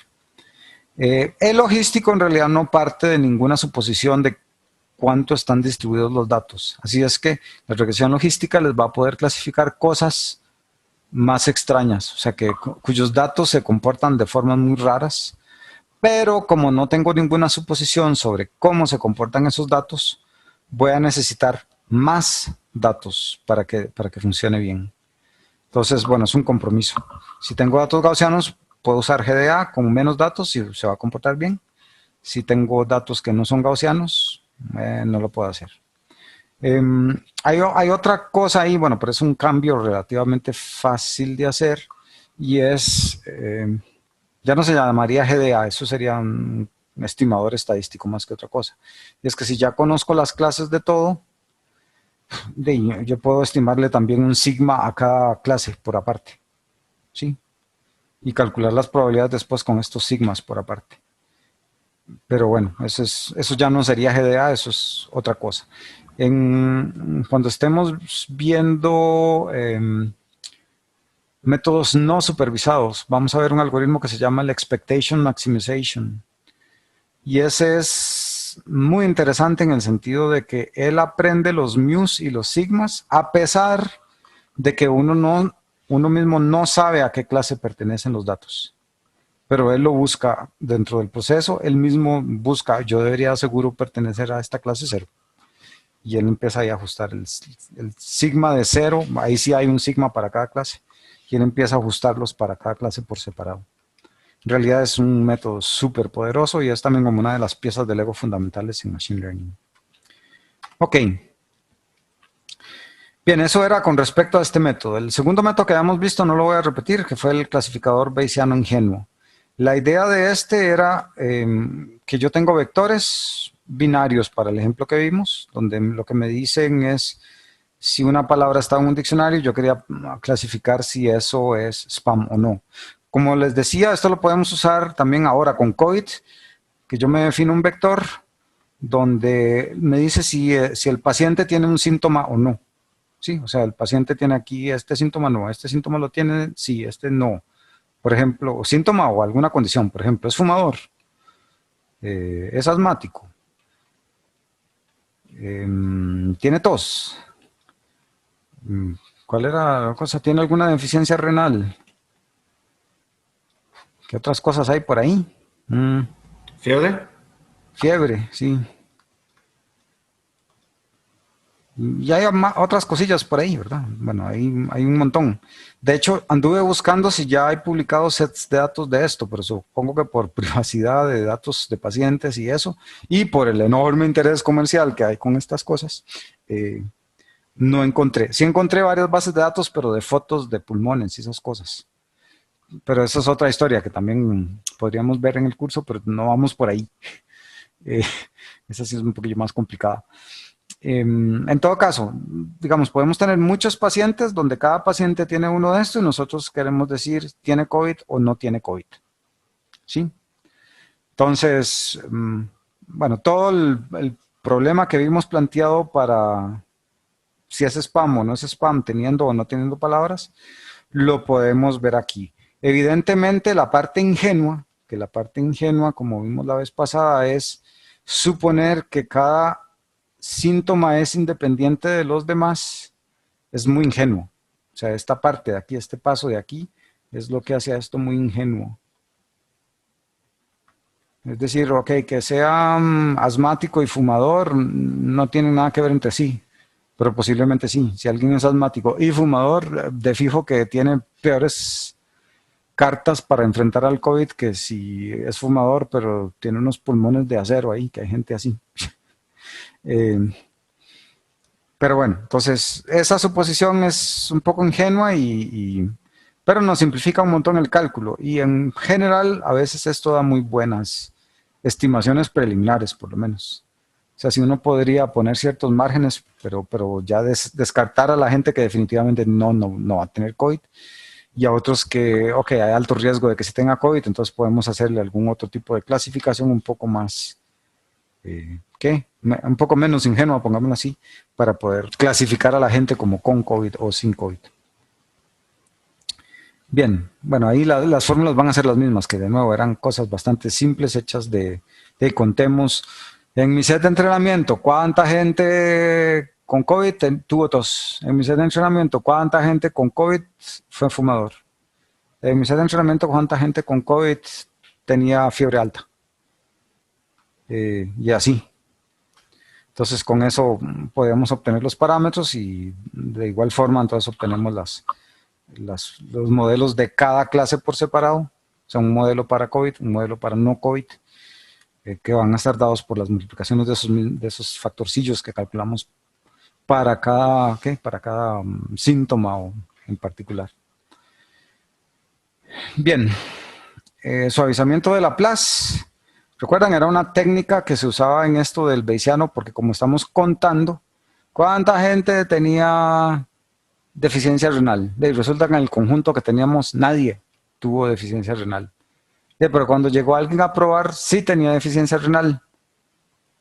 C: El logístico en realidad no parte de ninguna suposición de cuánto están distribuidos los datos. Así es que la regresión logística les va a poder clasificar cosas más extrañas, o sea, cuyos datos se comportan de formas muy raras, pero como no tengo ninguna suposición sobre cómo se comportan esos datos, voy a necesitar más datos para que funcione bien. Entonces, bueno, es un compromiso. Si tengo datos gaussianos, puedo usar GDA con menos datos y se va a comportar bien. Si tengo datos que no son gaussianos, no lo puedo hacer. Hay otra cosa ahí, bueno, pero es un cambio relativamente fácil de hacer y es, ya no se llamaría GDA, eso sería un estimador estadístico más que otra cosa. Y es que si ya conozco las clases de todo, yo puedo estimarle también un sigma a cada clase por aparte, ¿sí? y calcular las probabilidades después con estos sigmas por aparte. Pero bueno, eso ya no sería GDA, eso es otra cosa. Cuando estemos viendo métodos no supervisados, vamos a ver un algoritmo que se llama el Expectation Maximization. Y ese es muy interesante en el sentido de que él aprende los mu's y los sigmas a pesar de que uno mismo no sabe a qué clase pertenecen los datos. Pero él lo busca dentro del proceso, él mismo busca, yo debería seguro pertenecer a esta clase 0. Y él empieza ahí a ajustar el sigma de 0, ahí sí hay un sigma para cada clase, y él empieza a ajustarlos para cada clase por separado. En realidad es un método súper poderoso y es también como una de las piezas de Lego fundamentales en Machine Learning. Ok. Bien, eso era con respecto a este método. El segundo método que habíamos visto, no lo voy a repetir, que fue el clasificador bayesiano ingenuo. La idea de este era que yo tengo vectores binarios para el ejemplo que vimos, donde lo que me dicen es si una palabra está en un diccionario, yo quería clasificar si eso es spam o no. Como les decía, esto lo podemos usar también ahora con COVID, que yo me defino un vector donde me dice si el paciente tiene un síntoma o no. Sí, o sea, el paciente tiene aquí este síntoma, no, este síntoma lo tiene, sí, este no. Por ejemplo, síntoma o alguna condición, por ejemplo, es fumador, es asmático, tiene tos, ¿cuál era la cosa? ¿Tiene alguna deficiencia renal? ¿Qué otras cosas hay por ahí?
B: ¿Fiebre?
C: Fiebre, sí. Y hay otras cosillas por ahí, ¿verdad? Bueno, hay un montón. De hecho, anduve buscando si ya hay publicados sets de datos de esto, pero supongo que por privacidad de datos de pacientes y eso, y por el enorme interés comercial que hay con estas cosas, no encontré. Sí encontré varias bases de datos, pero de fotos de pulmones y esas cosas. Pero esa es otra historia que también podríamos ver en el curso, pero no vamos por ahí. Esa sí es un poquillo más complicada. En todo caso, digamos, podemos tener muchos pacientes donde cada paciente tiene uno de estos y nosotros queremos decir tiene COVID o no tiene COVID. ¿Sí? Entonces, bueno, todo el problema que vimos planteado para si es spam o no es spam, teniendo o no teniendo palabras, lo podemos ver aquí. Evidentemente, la parte ingenua, como vimos la vez pasada, es suponer que cada síntoma es independiente de los demás, es muy ingenuo. O sea, esta parte de aquí, este paso de aquí, es lo que hace a esto muy ingenuo. Es decir, ok, que sea asmático y fumador no tienen nada que ver entre sí, pero posiblemente sí. Si alguien es asmático y fumador, de fijo que tiene peores cartas para enfrentar al COVID que si es fumador, pero tiene unos pulmones de acero ahí, que hay gente así. Pero bueno, entonces esa suposición es un poco ingenua, pero nos simplifica un montón el cálculo y en general a veces esto da muy buenas estimaciones preliminares por lo menos. O sea, si uno podría poner ciertos márgenes, pero ya descartar a la gente que definitivamente no va a tener COVID y a otros que, ok, hay alto riesgo de que se tenga COVID, entonces podemos hacerle algún otro tipo de clasificación un poco más... un poco menos ingenua, pongámoslo así, para poder clasificar a la gente como con COVID o sin COVID. Bien, bueno, ahí las fórmulas van a ser las mismas, que de nuevo eran cosas bastante simples hechas de contemos. En mi set de entrenamiento, ¿cuánta gente con COVID tuvo tos? En mi set de entrenamiento, ¿cuánta gente con COVID fue fumador? En mi set de entrenamiento, ¿cuánta gente con COVID tenía fiebre alta? Y así. Entonces con eso podemos obtener los parámetros y de igual forma entonces obtenemos los modelos de cada clase por separado. O sea, un modelo para COVID, un modelo para no COVID, que van a estar dados por las multiplicaciones de esos factorcillos que calculamos para cada síntoma en particular. Bien, suavizamiento de Laplace. ¿Recuerdan? Era una técnica que se usaba en esto del bayesiano porque como estamos contando, ¿cuánta gente tenía deficiencia renal? Y resulta que en el conjunto que teníamos nadie tuvo deficiencia renal. Pero cuando llegó alguien a probar, sí tenía deficiencia renal.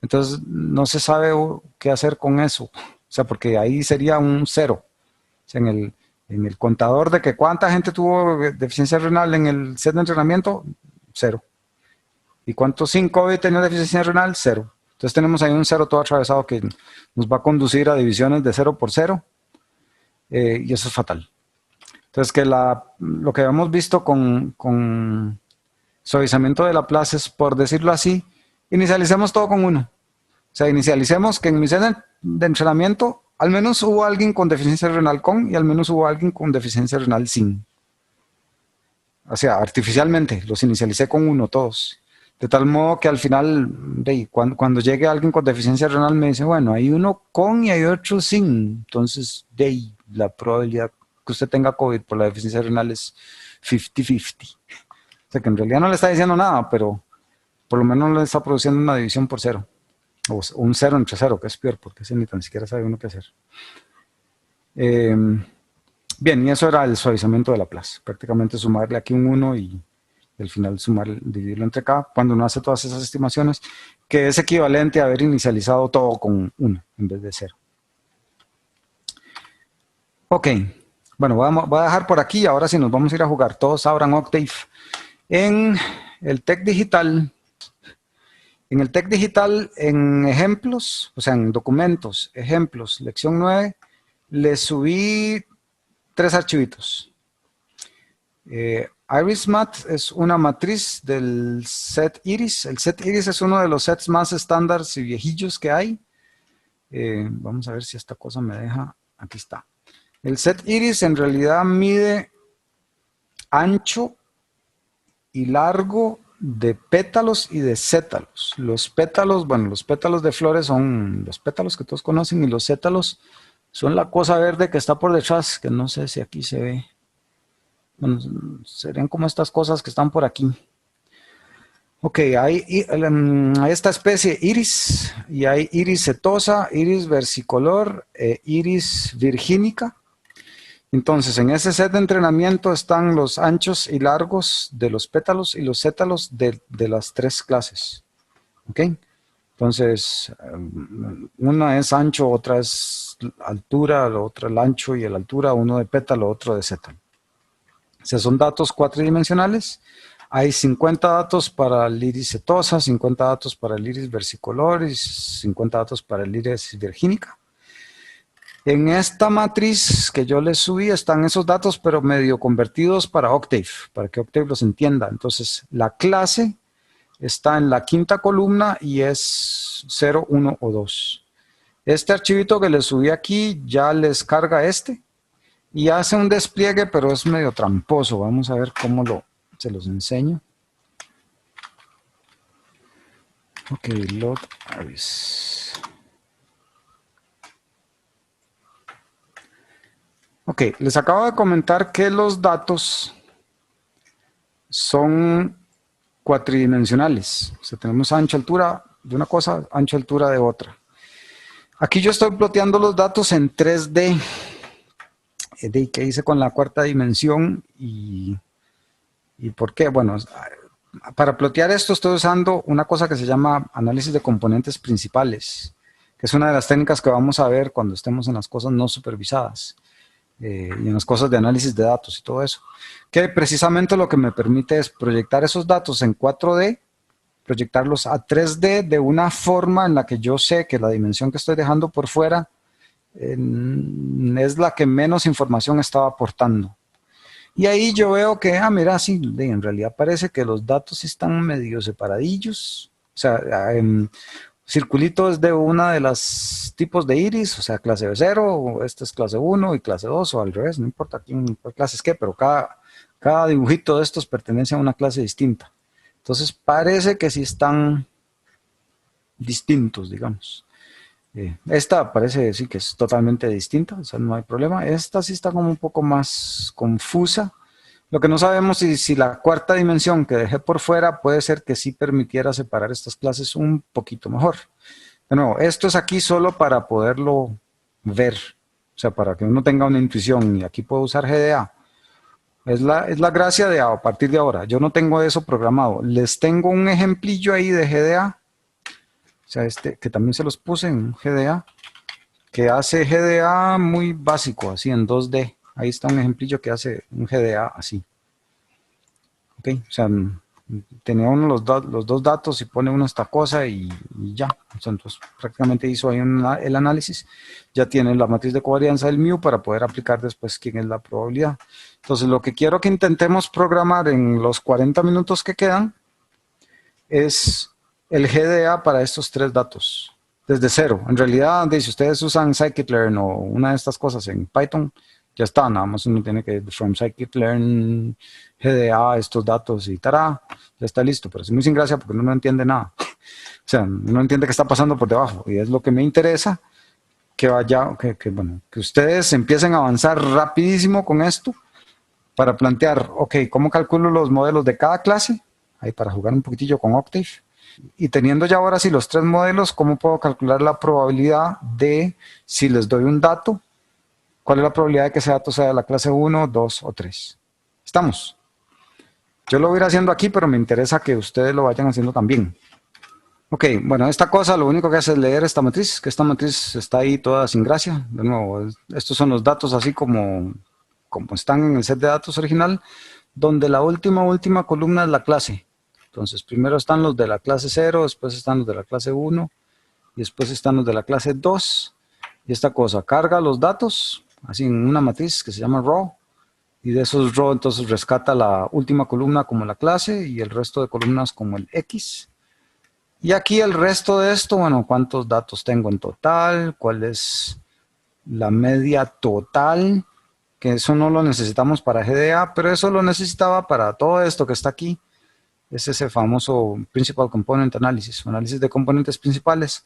C: Entonces no se sabe qué hacer con eso. O sea, porque ahí sería un 0. O sea, en el contador de que cuánta gente tuvo deficiencia renal en el set de entrenamiento, 0. ¿Y cuántos sin COVID tenían deficiencia renal? 0. Entonces tenemos ahí un 0 todo atravesado que nos va a conducir a divisiones de 0 por 0. Y eso es fatal. Entonces que lo que habíamos visto con suavizamiento de Laplace es, por decirlo así, inicialicemos todo con 1. O sea, inicialicemos que en mi set de entrenamiento al menos hubo alguien con deficiencia renal con y al menos hubo alguien con deficiencia renal sin. O sea, artificialmente los inicialicé con 1 todos. De tal modo que al final, cuando llegue alguien con deficiencia renal me dice, bueno, hay uno con y hay otro sin. Entonces, la probabilidad que usted tenga COVID por la deficiencia renal es 50-50. O sea, que en realidad no le está diciendo nada, pero por lo menos le está produciendo una división por 0. O un 0 entre 0, que es peor, porque ese ni tan siquiera sabe uno qué hacer. Bien, y eso era el suavizamiento de Laplace. Prácticamente sumarle aquí un 1 y al final dividirlo entre k, cuando uno hace todas esas estimaciones, que es equivalente a haber inicializado todo con 1 en vez de 0. Ok, bueno, voy a dejar por aquí, ahora sí nos vamos a ir a jugar. Todos abran Octave. En el TEC Digital, en ejemplos, o sea, en documentos, ejemplos, lección 9, les subí 3 archivitos. IrisMath es una matriz del set Iris. El set Iris es uno de los sets más estándares y viejillos que hay. Vamos a ver si esta cosa me deja. Aquí está. El set Iris en realidad mide ancho y largo de pétalos y de sétalos. Los pétalos, bueno, los pétalos de flores son los pétalos que todos conocen y los sétalos son la cosa verde que está por detrás, que no sé si aquí se ve. Bueno, serían como estas cosas que están por aquí. Ok, hay esta especie iris, y hay iris setosa, iris versicolor, iris virgínica. Entonces, en ese set de entrenamiento están los anchos y largos de los pétalos y los sétalos de las 3 clases. Ok, entonces, una es ancho, otra es altura, la otra el ancho y el altura, uno de pétalo, otro de sétalo. O sea, son datos cuatridimensionales. Hay 50 datos para el iris setosa, 50 datos para el iris versicolor y 50 datos para el iris virgínica. En esta matriz que yo les subí están esos datos, pero medio convertidos para Octave, para que Octave los entienda. Entonces, la clase está en la 5ª columna y es 0, 1 o 2. Este archivito que les subí aquí ya les carga y hace un despliegue, pero es medio tramposo. Vamos a ver cómo se los enseño. Ok, load Iris. Ok, les acabo de comentar que los datos son cuatridimensionales. O sea, tenemos ancho, altura de una cosa, ancho, altura de otra. Aquí yo estoy ploteando los datos en 3D. Que hice con la 4ª dimensión y ¿por qué? Bueno, para plotear esto estoy usando una cosa que se llama análisis de componentes principales, que es una de las técnicas que vamos a ver cuando estemos en las cosas no supervisadas y en las cosas de análisis de datos y todo eso, que precisamente lo que me permite es proyectar esos datos en 4D, proyectarlos a 3D de una forma en la que yo sé que la dimensión que estoy dejando por fuera es la que menos información estaba aportando. Y ahí yo veo que, mira, sí, en realidad parece que los datos están medio separadillos. O sea, circulito es de una de las tipos de iris, o sea, clase 0, o este es clase 1 y clase 2, o al revés, no importa quién clase es qué, pero cada dibujito de estos pertenece a una clase distinta. Entonces parece que sí están distintos, digamos. Esta parece sí que es totalmente distinta, o sea, no hay problema. Esta sí está como un poco más confusa. Lo que no sabemos es si la 4ª dimensión que dejé por fuera puede ser que sí permitiera separar estas clases un poquito mejor. De nuevo, esto es aquí solo para poderlo ver, o sea, para que uno tenga una intuición, y aquí puedo usar GDA. Es la gracia de a partir de ahora. Yo no tengo eso programado. Les tengo un ejemplillo ahí de GDA. O sea, que también se los puse en GDA. Que hace GDA muy básico, así en 2D. Ahí está un ejemplillo que hace un GDA así. Ok, o sea, tenía uno los dos datos y pone uno esta cosa y ya. O sea, entonces prácticamente hizo ahí el análisis. Ya tiene la matriz de covarianza del mu para poder aplicar después quién es la probabilidad. Entonces lo que quiero que intentemos programar en los 40 minutos que quedan es el GDA para estos tres datos. Desde cero. En realidad, si ustedes usan scikit-learn o una de estas cosas en Python, ya está, nada más uno tiene que from scikit-learn GDA estos datos y tará, ya está listo, pero es muy sin gracia porque uno no entiende nada. O sea, uno no entiende qué está pasando por debajo y es lo que me interesa que bueno, que ustedes empiecen a avanzar rapidísimo con esto para plantear, ok, ¿cómo calculo los modelos de cada clase? Ahí para jugar un poquitillo con Octave. Y teniendo ya ahora sí los tres modelos, ¿cómo puedo calcular la probabilidad de, si les doy un dato, cuál es la probabilidad de que ese dato sea de la clase 1, 2 o 3? ¿Estamos? Yo lo voy a ir haciendo aquí, pero me interesa que ustedes lo vayan haciendo también. Ok, bueno, esta cosa lo único que hace es leer esta matriz, que esta matriz está ahí toda sin gracia. De nuevo, estos son los datos así como están en el set de datos original, donde la última columna es la clase. Entonces, primero están los de la clase 0, después están los de la clase 1, y después están los de la clase 2. Y esta cosa carga los datos, así en una matriz que se llama raw, y de esos raw entonces rescata la última columna como la clase y el resto de columnas como el X. Y aquí el resto de esto, bueno, cuántos datos tengo en total, cuál es la media total, que eso no lo necesitamos para GDA, pero eso lo necesitaba para todo esto que está aquí. Es ese famoso Principal Component Analysis, análisis de componentes principales,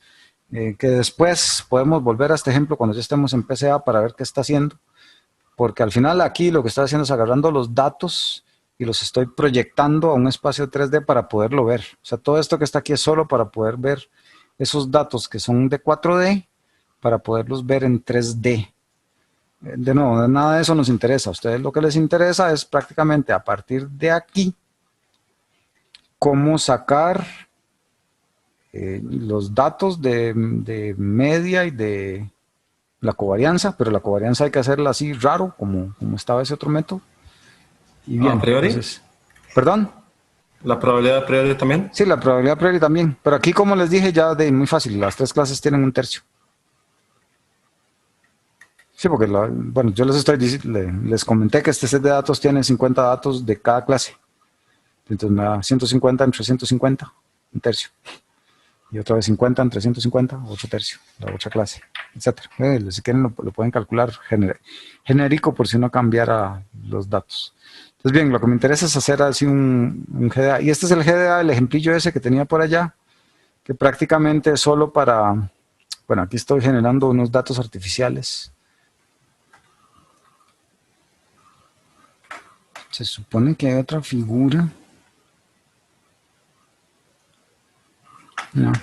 C: que después podemos volver a este ejemplo cuando ya estemos en PCA para ver qué está haciendo, porque al final aquí lo que está haciendo es agarrando los datos y los estoy proyectando a un espacio 3D para poderlo ver. O sea, todo esto que está aquí es solo para poder ver esos datos que son de 4D, para poderlos ver en 3D. De nuevo, nada de eso nos interesa. A ustedes lo que les interesa es prácticamente a partir de aquí, cómo sacar los datos de media y de la covarianza, pero la covarianza hay que hacerla así raro, como estaba ese otro método. Y bien,
B: ¿A priori?
C: Entonces, ¿perdón?
B: ¿La probabilidad a priori también?
C: Sí, la probabilidad a priori también, pero aquí como les dije ya muy fácil, las tres clases tienen un tercio. Sí, porque bueno, yo les comenté que este set de datos tiene 50 datos de cada clase. Entonces me da 150 entre 150, un tercio. Y otra vez 50 entre 150, otro tercio, la otra clase, etc. Si quieren lo pueden calcular genérico por si no cambiara los datos. Entonces bien, lo que me interesa es hacer así un GDA. Y este es el GDA, el ejemplillo ese que tenía por allá, que prácticamente es solo para... Bueno, aquí estoy generando unos datos artificiales. Se supone que hay otra figura. No.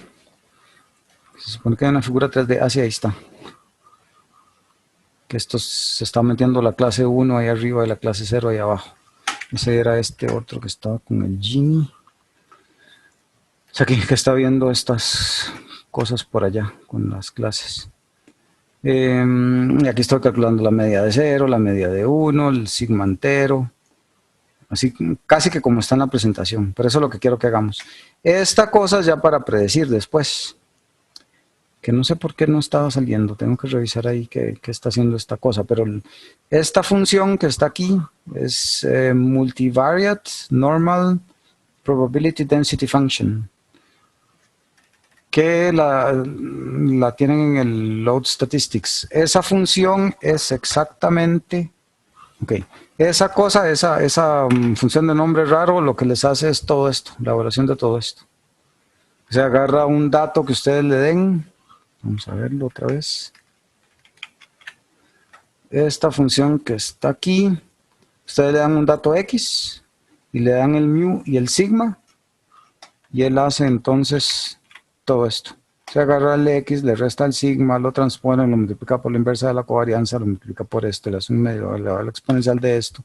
C: Se supone que hay una figura 3D. Ah, sí, ahí está. Que esto se está metiendo la clase 1 ahí arriba y la clase 0 ahí abajo. Ese era este otro que estaba con el Gini. O sea, que está viendo estas cosas por allá con las clases. Y aquí estoy calculando la media de 0, la media de 1, el sigma entero. Así casi que como está en la presentación, pero eso es lo que quiero que hagamos. Esta cosa ya para predecir después, que no sé por qué no estaba saliendo, tengo que revisar ahí qué está haciendo esta cosa, pero esta función que está aquí es Multivariate Normal Probability Density Function, que la tienen en el Load Statistics. Esa función es exactamente... Okay. Esa cosa, esa función de nombre raro, lo que les hace es todo esto, la evaluación de todo esto. Se agarra un dato que ustedes le den, vamos a verlo otra vez. Esta función que está aquí, ustedes le dan un dato X y le dan el mu y el sigma y él hace entonces todo esto. Se agarra el X, le resta el sigma, lo transpone, lo multiplica por la inversa de la covarianza, lo multiplica por esto, le hace un medio, le da la exponencial de esto.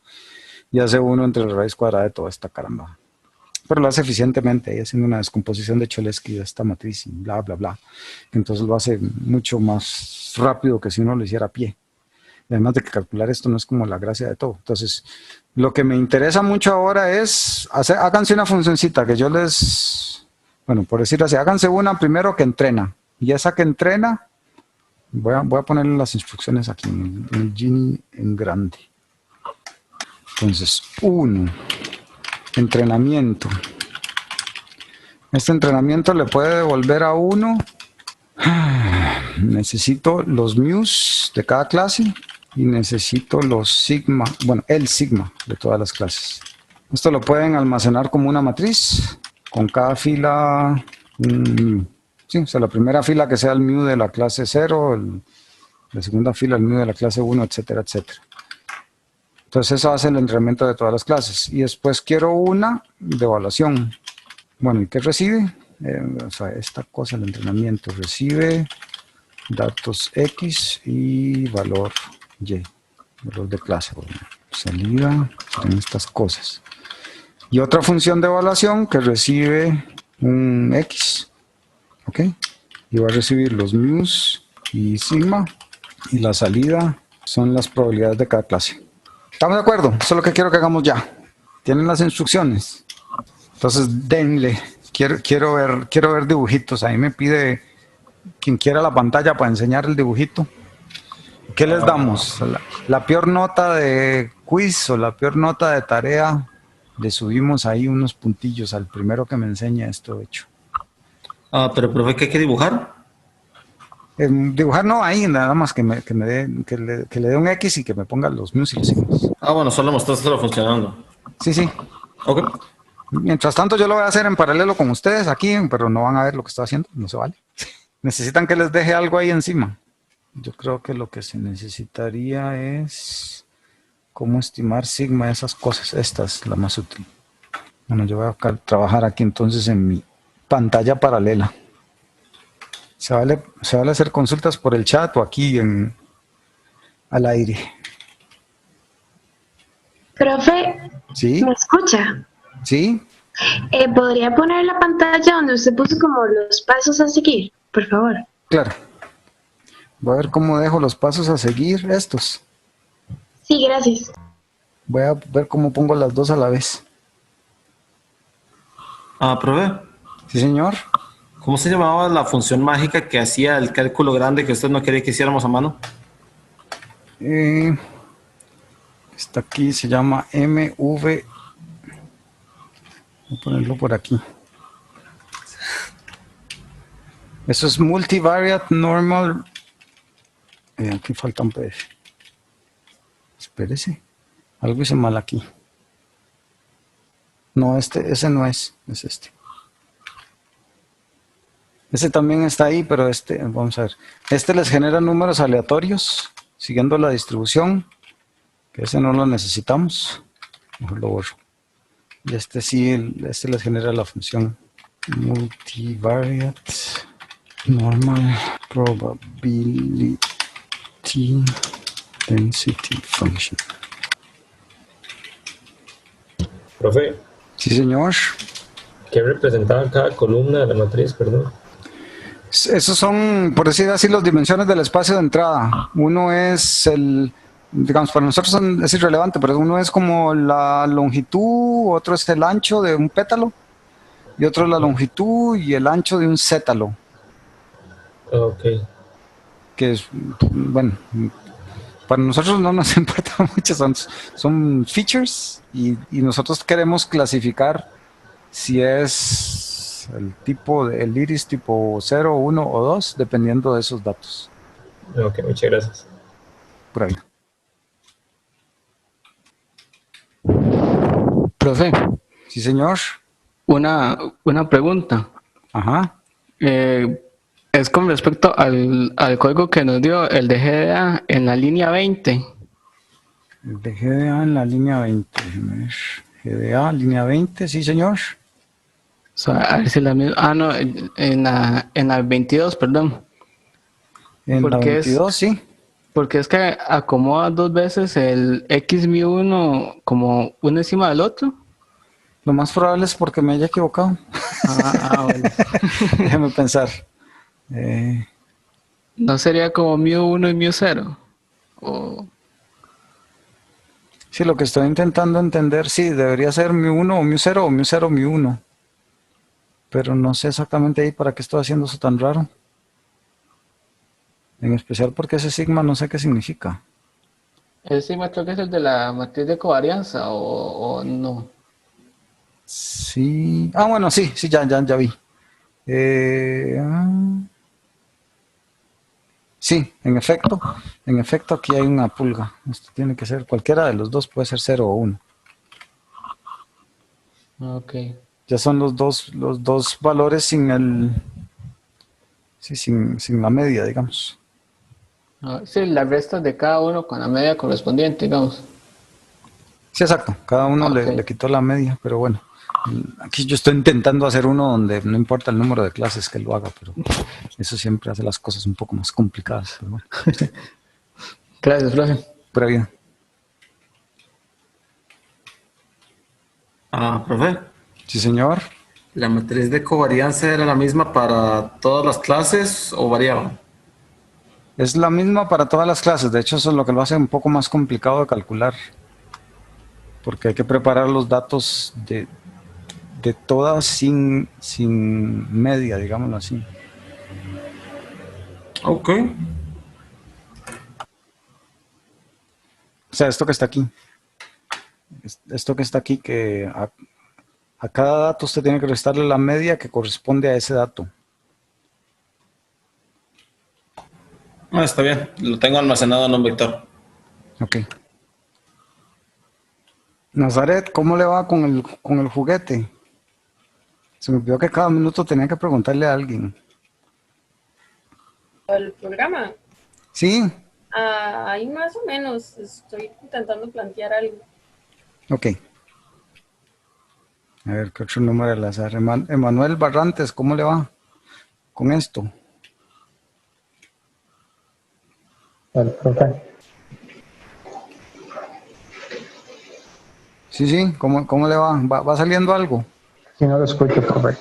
C: y hace 1 entre la raíz cuadrada de toda esta caramba. Pero lo hace eficientemente, ahí haciendo una descomposición de Cholesky de esta matriz y bla, bla, bla. Entonces lo hace mucho más rápido que si uno lo hiciera a pie. Además de que calcular esto no es como la gracia de todo. Entonces, lo que me interesa mucho ahora es, háganse una funcioncita que yo les, bueno, por decirlo así, háganse una primero que entrena. Y esa que entrena, voy a ponerle las instrucciones aquí en el Gini en grande. Entonces, 1, entrenamiento. Este entrenamiento le puede devolver a 1. Necesito los μ's de cada clase y necesito los sigma, bueno, el sigma de todas las clases. Esto lo pueden almacenar como una matriz con cada fila, sí, o sea, la primera fila que sea el mu de la clase 0, la segunda fila el mu de la clase 1, etcétera, etcétera. Entonces eso hace el entrenamiento de todas las clases. Y después quiero una de evaluación. Bueno, ¿y qué recibe? O sea, esta cosa, el entrenamiento, recibe datos X y valor Y, valor de clase. Bueno, salida, son estas cosas. Y otra función de evaluación que recibe un X, ¿ok? Y va a recibir los μ's y sigma, y la salida son las probabilidades de cada clase. ¿Estamos de acuerdo? Eso es lo que quiero que hagamos ya. ¿Tienen las instrucciones? Entonces, denle. Quiero ver dibujitos. Ahí me pide quien quiera la pantalla para enseñar el dibujito. ¿Qué les damos? La peor nota de quiz o la peor nota de tarea, le subimos ahí unos puntillos al primero que me enseñe esto hecho.
B: Pero profe, ¿qué hay que dibujar?
C: Dibujar no, ahí nada más que le dé un X y que me ponga los μ's y los sigmas.
B: Bueno, solo mostrárselo funcionando.
C: Sí, sí.
B: Ok.
C: Mientras tanto yo lo voy a hacer en paralelo con ustedes aquí, pero no van a ver lo que estoy haciendo, no se vale. Necesitan que les deje algo ahí encima. Yo creo que lo que se necesitaría es cómo estimar sigma, esas cosas. Esta es la más útil. Bueno, yo voy a trabajar aquí entonces en mi pantalla paralela. Se vale hacer consultas por el chat o aquí al aire.
H: Profe,
C: ¿Sí?
H: ¿me escucha?
C: ¿Sí?
H: ¿Podría poner la pantalla donde usted puso como los pasos a seguir, por favor?
C: Claro. Voy a ver cómo dejo los pasos a seguir estos.
H: Sí, gracias.
C: Voy a ver cómo pongo las dos a la vez.
B: Profe,
C: Sí, señor.
B: ¿cómo se llamaba la función mágica que hacía el cálculo grande que usted no quería que hiciéramos a mano?
C: Está aquí, se llama MV. Voy a ponerlo por aquí. Eso es Multivariate Normal. Aquí falta un PDF. Espérese. Algo hice mal aquí. No, ese no es. Es este. Ese también está ahí, pero vamos a ver. Este les genera números aleatorios, siguiendo la distribución, que ese no lo necesitamos. Mejor lo borro. Y este sí, este les genera la función multivariate normal probability density function.
I: Profe,
C: Sí, señor.
I: ¿qué representaba cada columna de la matriz, perdón?
C: Esos son, por decir así, las dimensiones del espacio de entrada. Uno es digamos, para nosotros es irrelevante, pero uno es como la longitud, otro es el ancho de un pétalo, y otro es la longitud y el ancho de un cétalo.
I: Ok.
C: Que es, bueno, para nosotros no nos importa mucho, son features, y nosotros queremos clasificar si es el iris tipo 0, 1 o 2, dependiendo de esos datos.
I: Ok, muchas gracias.
C: Por ahí.
J: Profe,
C: Sí, señor.
J: una pregunta.
C: Ajá.
J: Es con respecto al código que nos dio el de GDA en la línea 20.
C: El de GDA en la línea 20. Déjeme ver. GDA, línea 20, sí, señor.
J: O sea, a ver si la misma. No, en la 22, perdón.
C: En la
J: Porque
C: 22, sí.
J: Porque es que acomoda dos veces el x mu1 como uno encima del otro.
C: Lo más probable es porque me haya equivocado.
J: Bueno.
C: Déjame pensar.
J: ¿No sería como mu1 y mu0? O...
C: Sí, lo que estoy intentando entender, sí, debería ser mu1 o mu0 o mu0 mu1. Pero no sé exactamente ahí para qué estoy haciendo eso tan raro. En especial porque ese sigma no sé qué significa.
J: Ese sigma creo que es el de la matriz de covarianza, o no.
C: Sí. Ah, bueno, sí, ya vi. Sí, en efecto aquí hay una pulga. Esto tiene que ser, cualquiera de los dos puede ser 0 o 1.
J: Ok.
C: Ya son los dos valores sin el, sí, sin la media, digamos.
J: Sí, las restas de cada uno con la media correspondiente, digamos.
C: Sí, exacto. Cada uno
J: Ok.
C: le quitó la media, pero bueno. Aquí yo estoy intentando hacer uno donde no importa el número de clases que lo haga, pero eso siempre hace las cosas un poco más complicadas. Pero bueno.
J: Gracias, profe.
C: Pura vida.
B: Profe,
C: Sí, señor.
B: ¿la matriz de covarianza era la misma para todas las clases o variaba?
C: Es la misma para todas las clases. De hecho, eso es lo que lo hace un poco más complicado de calcular. Porque hay que preparar los datos de todas sin media, digámoslo así.
B: Ok.
C: O sea, esto que está aquí. Esto que está aquí, que a cada dato usted tiene que restarle la media que corresponde a ese dato.
B: Está bien, lo tengo almacenado en un vector.
C: Ok. Nazaret, ¿cómo le va con el juguete? Se me olvidó que cada minuto tenía que preguntarle a alguien.
K: El programa,
C: ¿Sí?
K: ahí más o menos estoy intentando plantear algo.
C: Ok. A ver, ¿qué otro número al azar? Emanuel Barrantes, ¿cómo le va con esto?
I: Vale, profe.
C: Sí, ¿cómo le va? ¿Va saliendo algo?
I: Si no lo escucho, profe.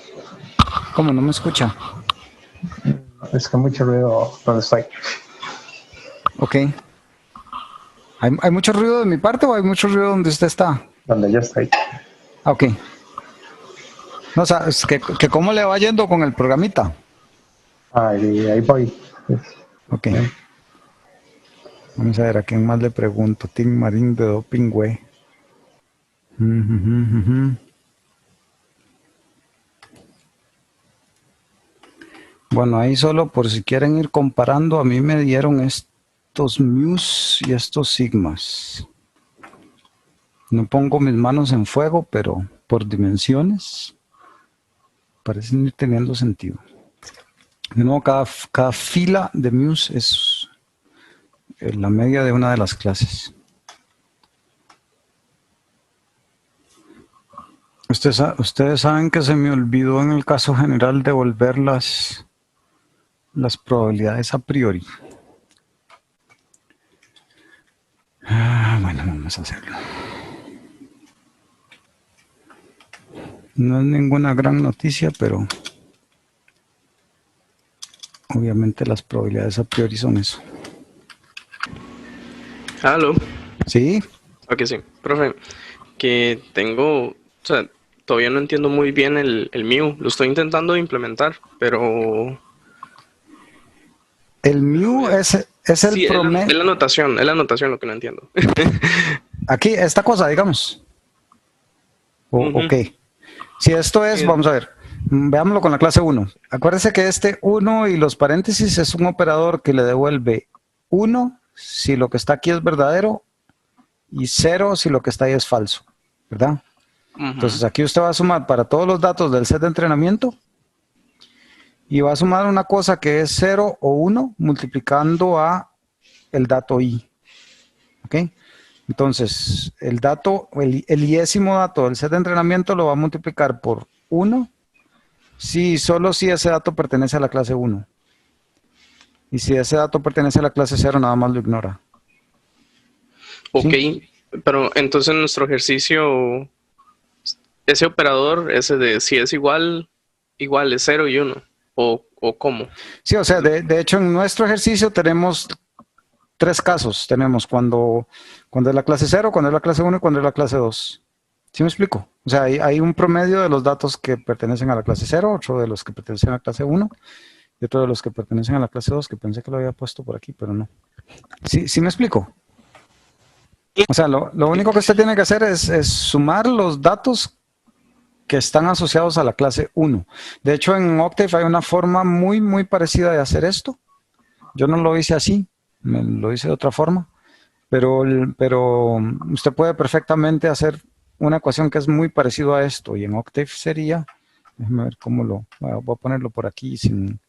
C: ¿Cómo no me escucha?
I: Es que mucho ruido donde estoy.
C: Ok. ¿Hay mucho ruido de mi parte o hay mucho ruido donde usted está?
I: Donde yo estoy.
C: Ok. No, o sea, es que ¿cómo le va yendo con el programita?
I: Ahí voy.
C: Ok. Vamos a ver a quién más le pregunto. Tim Marín de Doping, güey. Bueno, ahí solo por si quieren ir comparando, a mí me dieron estos mus y estos sigmas. No pongo mis manos en fuego, pero por dimensiones parecen ir teniendo sentido. De nuevo, cada fila de mus es la media de una de las clases. Ustedes saben que se me olvidó en el caso general devolver las probabilidades a priori. Bueno, vamos a hacerlo. No es ninguna gran noticia, pero obviamente las probabilidades a priori son eso.
D: ¿Aló?
C: ¿Sí?
D: Ok, sí. Profe, que tengo, o sea, todavía no entiendo muy bien el mu. Lo estoy intentando implementar, pero...
C: El mu es el
D: sí,
C: promedio.
D: es la notación lo que no entiendo.
C: Aquí, esta cosa, digamos. Ok. Si esto es, vamos a ver, veámoslo con la clase 1. Acuérdense que este 1 y los paréntesis es un operador que le devuelve 1 si lo que está aquí es verdadero y 0 si lo que está ahí es falso, ¿verdad? Entonces aquí usted va a sumar para todos los datos del set de entrenamiento y va a sumar una cosa que es 0 o 1 multiplicando a el dato i. ¿Ok? Entonces, el iésimo dato del set de entrenamiento lo va a multiplicar por 1 solo si ese dato pertenece a la clase 1. Y si ese dato pertenece a la clase 0, nada más lo ignora.
D: Ok, pero entonces en nuestro ejercicio, ese operador, ese de si es igual es 0 y 1, o cómo.
C: Sí, o sea, de hecho en nuestro ejercicio tenemos 3 casos. Tenemos cuando es la clase 0, cuando es la clase 1 y cuando es la clase 2. ¿Sí me explico? O sea, hay un promedio de los datos que pertenecen a la clase 0, otro de los que pertenecen a la clase 1 y otro de los que pertenecen a la clase 2, que pensé que lo había puesto por aquí, pero no. ¿Sí me explico? O sea, lo único que usted tiene que hacer es sumar los datos que están asociados a la clase 1. De hecho, en Octave hay una forma muy, muy parecida de hacer esto. Yo no lo hice así, lo hice de otra forma, pero usted puede perfectamente hacer una ecuación que es muy parecido a esto, y en Octave sería, déjeme ver cómo voy a ponerlo por aquí sin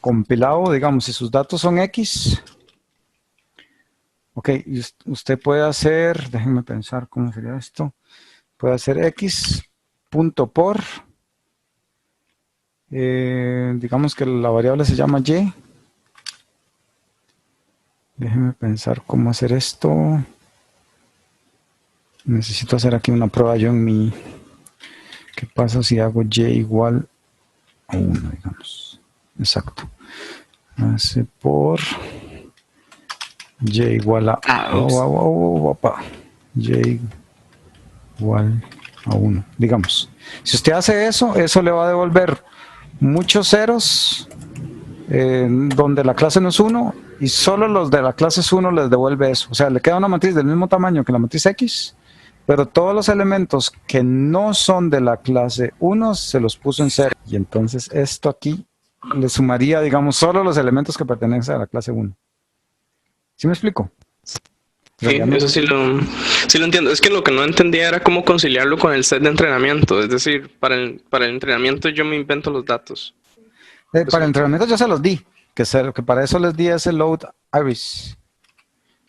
C: compilado, digamos, si sus datos son X, ok, y usted puede hacer, déjenme pensar cómo sería esto, puede hacer X punto por, digamos que la variable se llama Y, déjenme pensar cómo hacer esto. Necesito hacer aquí una prueba yo en mi... ¿Qué pasa si hago Y igual a 1, digamos? Exacto. Hace por Y igual a... Y igual a 1, digamos. Si usted hace eso, eso le va a devolver muchos ceros donde la clase no es 1 y solo los de la clase es 1 les devuelve eso. O sea, le queda una matriz del mismo tamaño que la matriz X, pero todos los elementos que no son de la clase 1 se los puso en 0. Y entonces esto aquí le sumaría, digamos, solo los elementos que pertenecen a la clase 1. ¿Sí me explico?
D: Sí, eso sí lo entiendo. Es que lo que no entendía era cómo conciliarlo con el set de entrenamiento. Es decir, para el entrenamiento yo me invento los datos.
C: Para el entrenamiento yo se los di, que para eso les di ese load iris.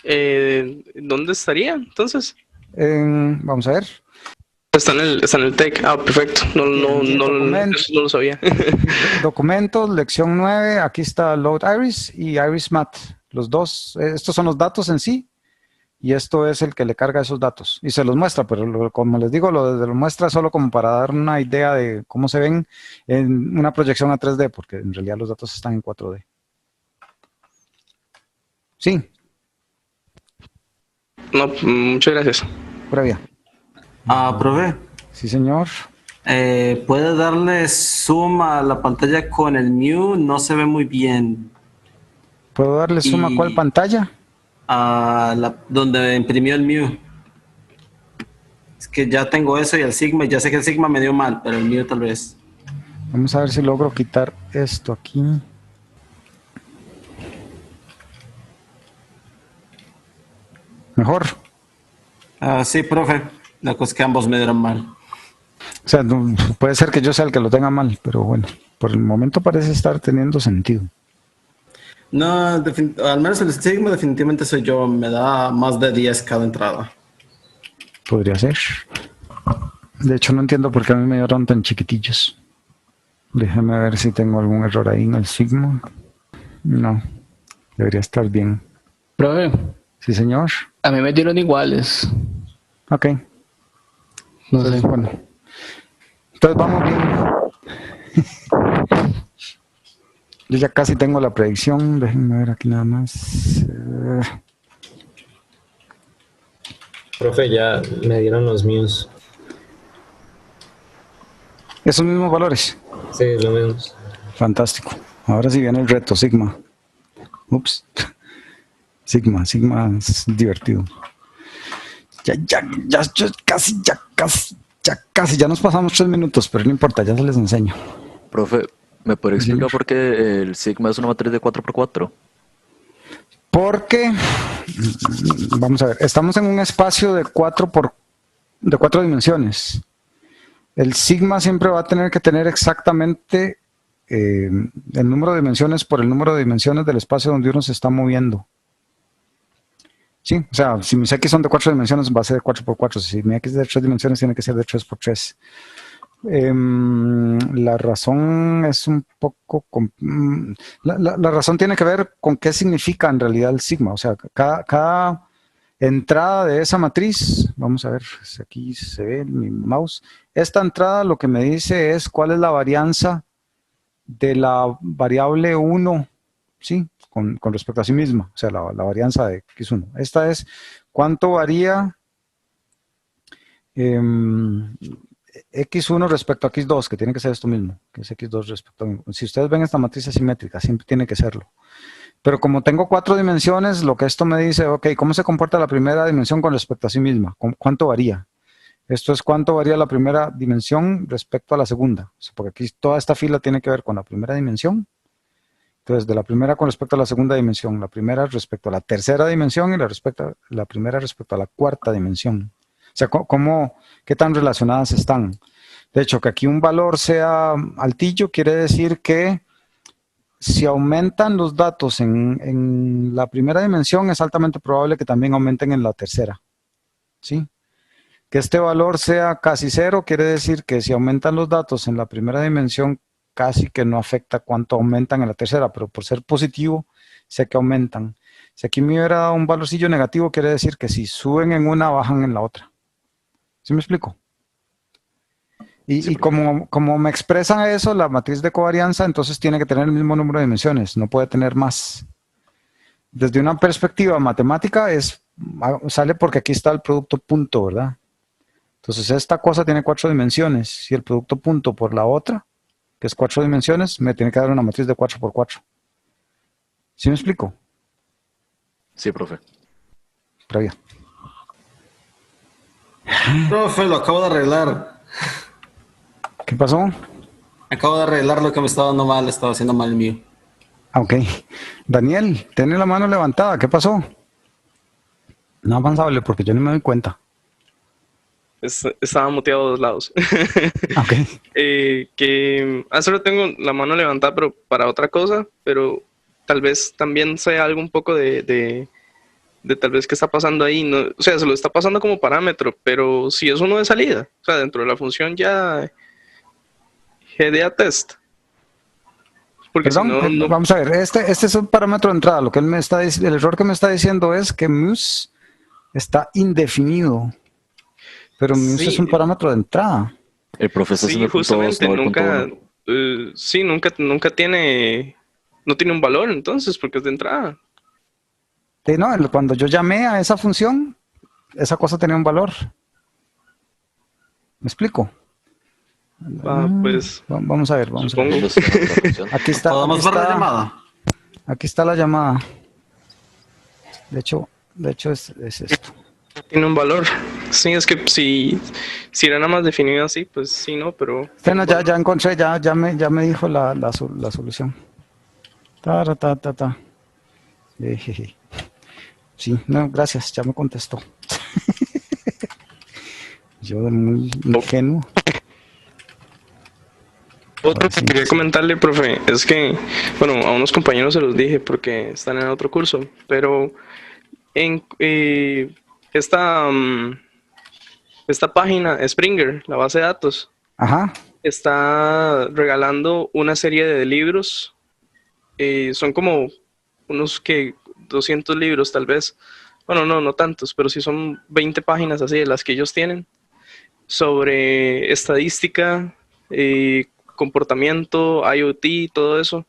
D: ¿Dónde estaría entonces?
C: Vamos a ver.
D: Está en el TEC. Ah, perfecto. No lo sabía.
C: Documentos, lección 9, aquí está Load Iris y Iris Math. Los dos, estos son los datos en sí y esto es el que le carga esos datos y se los muestra, pero como les digo, lo muestra solo como para dar una idea de cómo se ven en una proyección a 3D, porque en realidad los datos están en 4D. Sí.
D: No, muchas gracias.
C: Previa.
B: Profe.
C: Sí, señor.
B: ¿Puede darle zoom a la pantalla con el Mew? No se ve muy bien.
C: ¿Puedo darle zoom a cuál pantalla?
B: A donde imprimió el Mew. Es que ya tengo eso y el Sigma. Ya sé que el Sigma me dio mal, pero el Mew tal vez.
C: Vamos a ver si logro quitar esto aquí. ¿Mejor?
B: Sí, profe. La cosa es que ambos me dieron mal.
C: O sea, puede ser que yo sea el que lo tenga mal, pero bueno, por el momento parece estar teniendo sentido.
B: No, al menos el Sigma definitivamente soy yo. Me da más de 10 cada entrada.
C: Podría ser. De hecho, no entiendo por qué a mí me dieron tan chiquitillos. Déjame ver si tengo algún error ahí en el Sigma. No, debería estar bien.
J: Profe.
C: Sí, señor.
J: A mí me dieron iguales.
C: Ok.
J: No sé.
C: Bueno. Entonces vamos bien. Yo ya casi tengo la predicción. Déjenme ver aquí nada más.
I: Profe, ya me dieron los míos.
C: ¿Esos mismos valores?
I: Sí, lo mismo.
C: Fantástico. Ahora sí viene el reto, Sigma. Ups. Sigma es divertido. Ya nos pasamos 3 minutos, pero no importa, ya se les enseño.
L: Profe, ¿me puede explicar por qué el sigma es una matriz de 4x4?
C: Porque, vamos a ver, estamos en un espacio de 4 dimensiones. El sigma siempre va a tener que tener exactamente el número de dimensiones por el número de dimensiones del espacio donde uno se está moviendo. Sí, o sea, si mis X son de 4 dimensiones, va a ser de 4x4. Si mi X es de 3 dimensiones, tiene que ser de 3x3. La razón es un poco... La razón tiene que ver con qué significa en realidad el sigma. O sea, cada entrada de esa matriz, vamos a ver, si aquí se ve mi mouse. Esta entrada lo que me dice es cuál es la varianza de la variable 1, ¿sí? Con respecto a sí misma, o sea, la varianza de x1. Esta es cuánto varía x1 respecto a x2, que tiene que ser esto mismo, que es x2 respecto a... Si ustedes ven esta matriz asimétrica, siempre tiene que serlo. Pero como tengo 4 dimensiones, lo que esto me dice, ok, ¿cómo se comporta la primera dimensión con respecto a sí misma? ¿Cuánto varía? Esto es cuánto varía la primera dimensión respecto a la segunda. O sea, porque aquí toda esta fila tiene que ver con la primera dimensión. Entonces, de la primera con respecto a la segunda dimensión, la primera respecto a la tercera dimensión y la primera respecto a la cuarta dimensión. O sea, ¿qué tan relacionadas están? De hecho, que aquí un valor sea altillo quiere decir que si aumentan los datos en la primera dimensión, es altamente probable que también aumenten en la tercera. ¿Sí? Que este valor sea casi cero quiere decir que si aumentan los datos en la primera dimensión, casi que no afecta cuánto aumentan en la tercera, pero por ser positivo, sé que aumentan. Si aquí me hubiera dado un valorcillo negativo, quiere decir que si suben en una, bajan en la otra. ¿Sí me explico? Y como me expresan eso, la matriz de covarianza, entonces tiene que tener el mismo número de dimensiones, no puede tener más. Desde una perspectiva matemática, sale porque aquí está el producto punto, ¿verdad? Entonces esta cosa tiene 4 dimensiones, y el producto punto por la otra, que es 4 dimensiones, me tiene que dar una matriz de 4 por 4. ¿Sí me explico?
L: Sí, profe.
C: Previa.
B: Profe, lo acabo de arreglar.
C: ¿Qué pasó?
B: Acabo de arreglar lo que me estaba dando mal, estaba haciendo mal el mío.
C: Ah, ok. Daniel, tiene la mano levantada, ¿qué pasó? No avanzable porque yo no me doy cuenta.
D: Estaba muteado a 2 lados.
C: Ok.
D: Que solo tengo la mano levantada, pero para otra cosa, pero tal vez también sea algo un poco de tal vez qué está pasando ahí. No, o sea, se lo está pasando como parámetro, pero si es uno de salida, o sea, dentro de la función ya GDA test. Porque
C: perdón,
D: si no,
C: vamos a ver, este es un parámetro de entrada. Lo que él me está el error que me está diciendo es que mus está indefinido. Pero mus es un parámetro de entrada.
L: El profesor
D: sí, justamente, nunca tiene, no tiene un valor entonces, porque es de entrada.
C: Sí, no, cuando yo llamé a esa función, esa cosa tenía un valor. ¿Me explico?
D: Pues
C: vamos a ver, vamos
D: supongo.
C: a ver. Aquí está,
B: la llamada.
C: Aquí está la llamada. De hecho es esto.
D: Tiene un valor. Sí, es que si era nada más definido así, pues sí, no, pero...
C: Bueno, ya encontré, ya me dijo la solución. Sí, no, gracias, ya me contestó. Yo muy ingenuo.
D: Otro que quería comentarle, profe, es que, bueno, a unos compañeros se los dije porque están en otro curso, pero en esta página, Springer, la base de datos,
C: Ajá.
D: está regalando una serie de libros. Son como unos 200 libros tal vez. Bueno, no tantos, pero sí son 20 páginas así de las que ellos tienen sobre estadística, comportamiento, IoT, todo eso.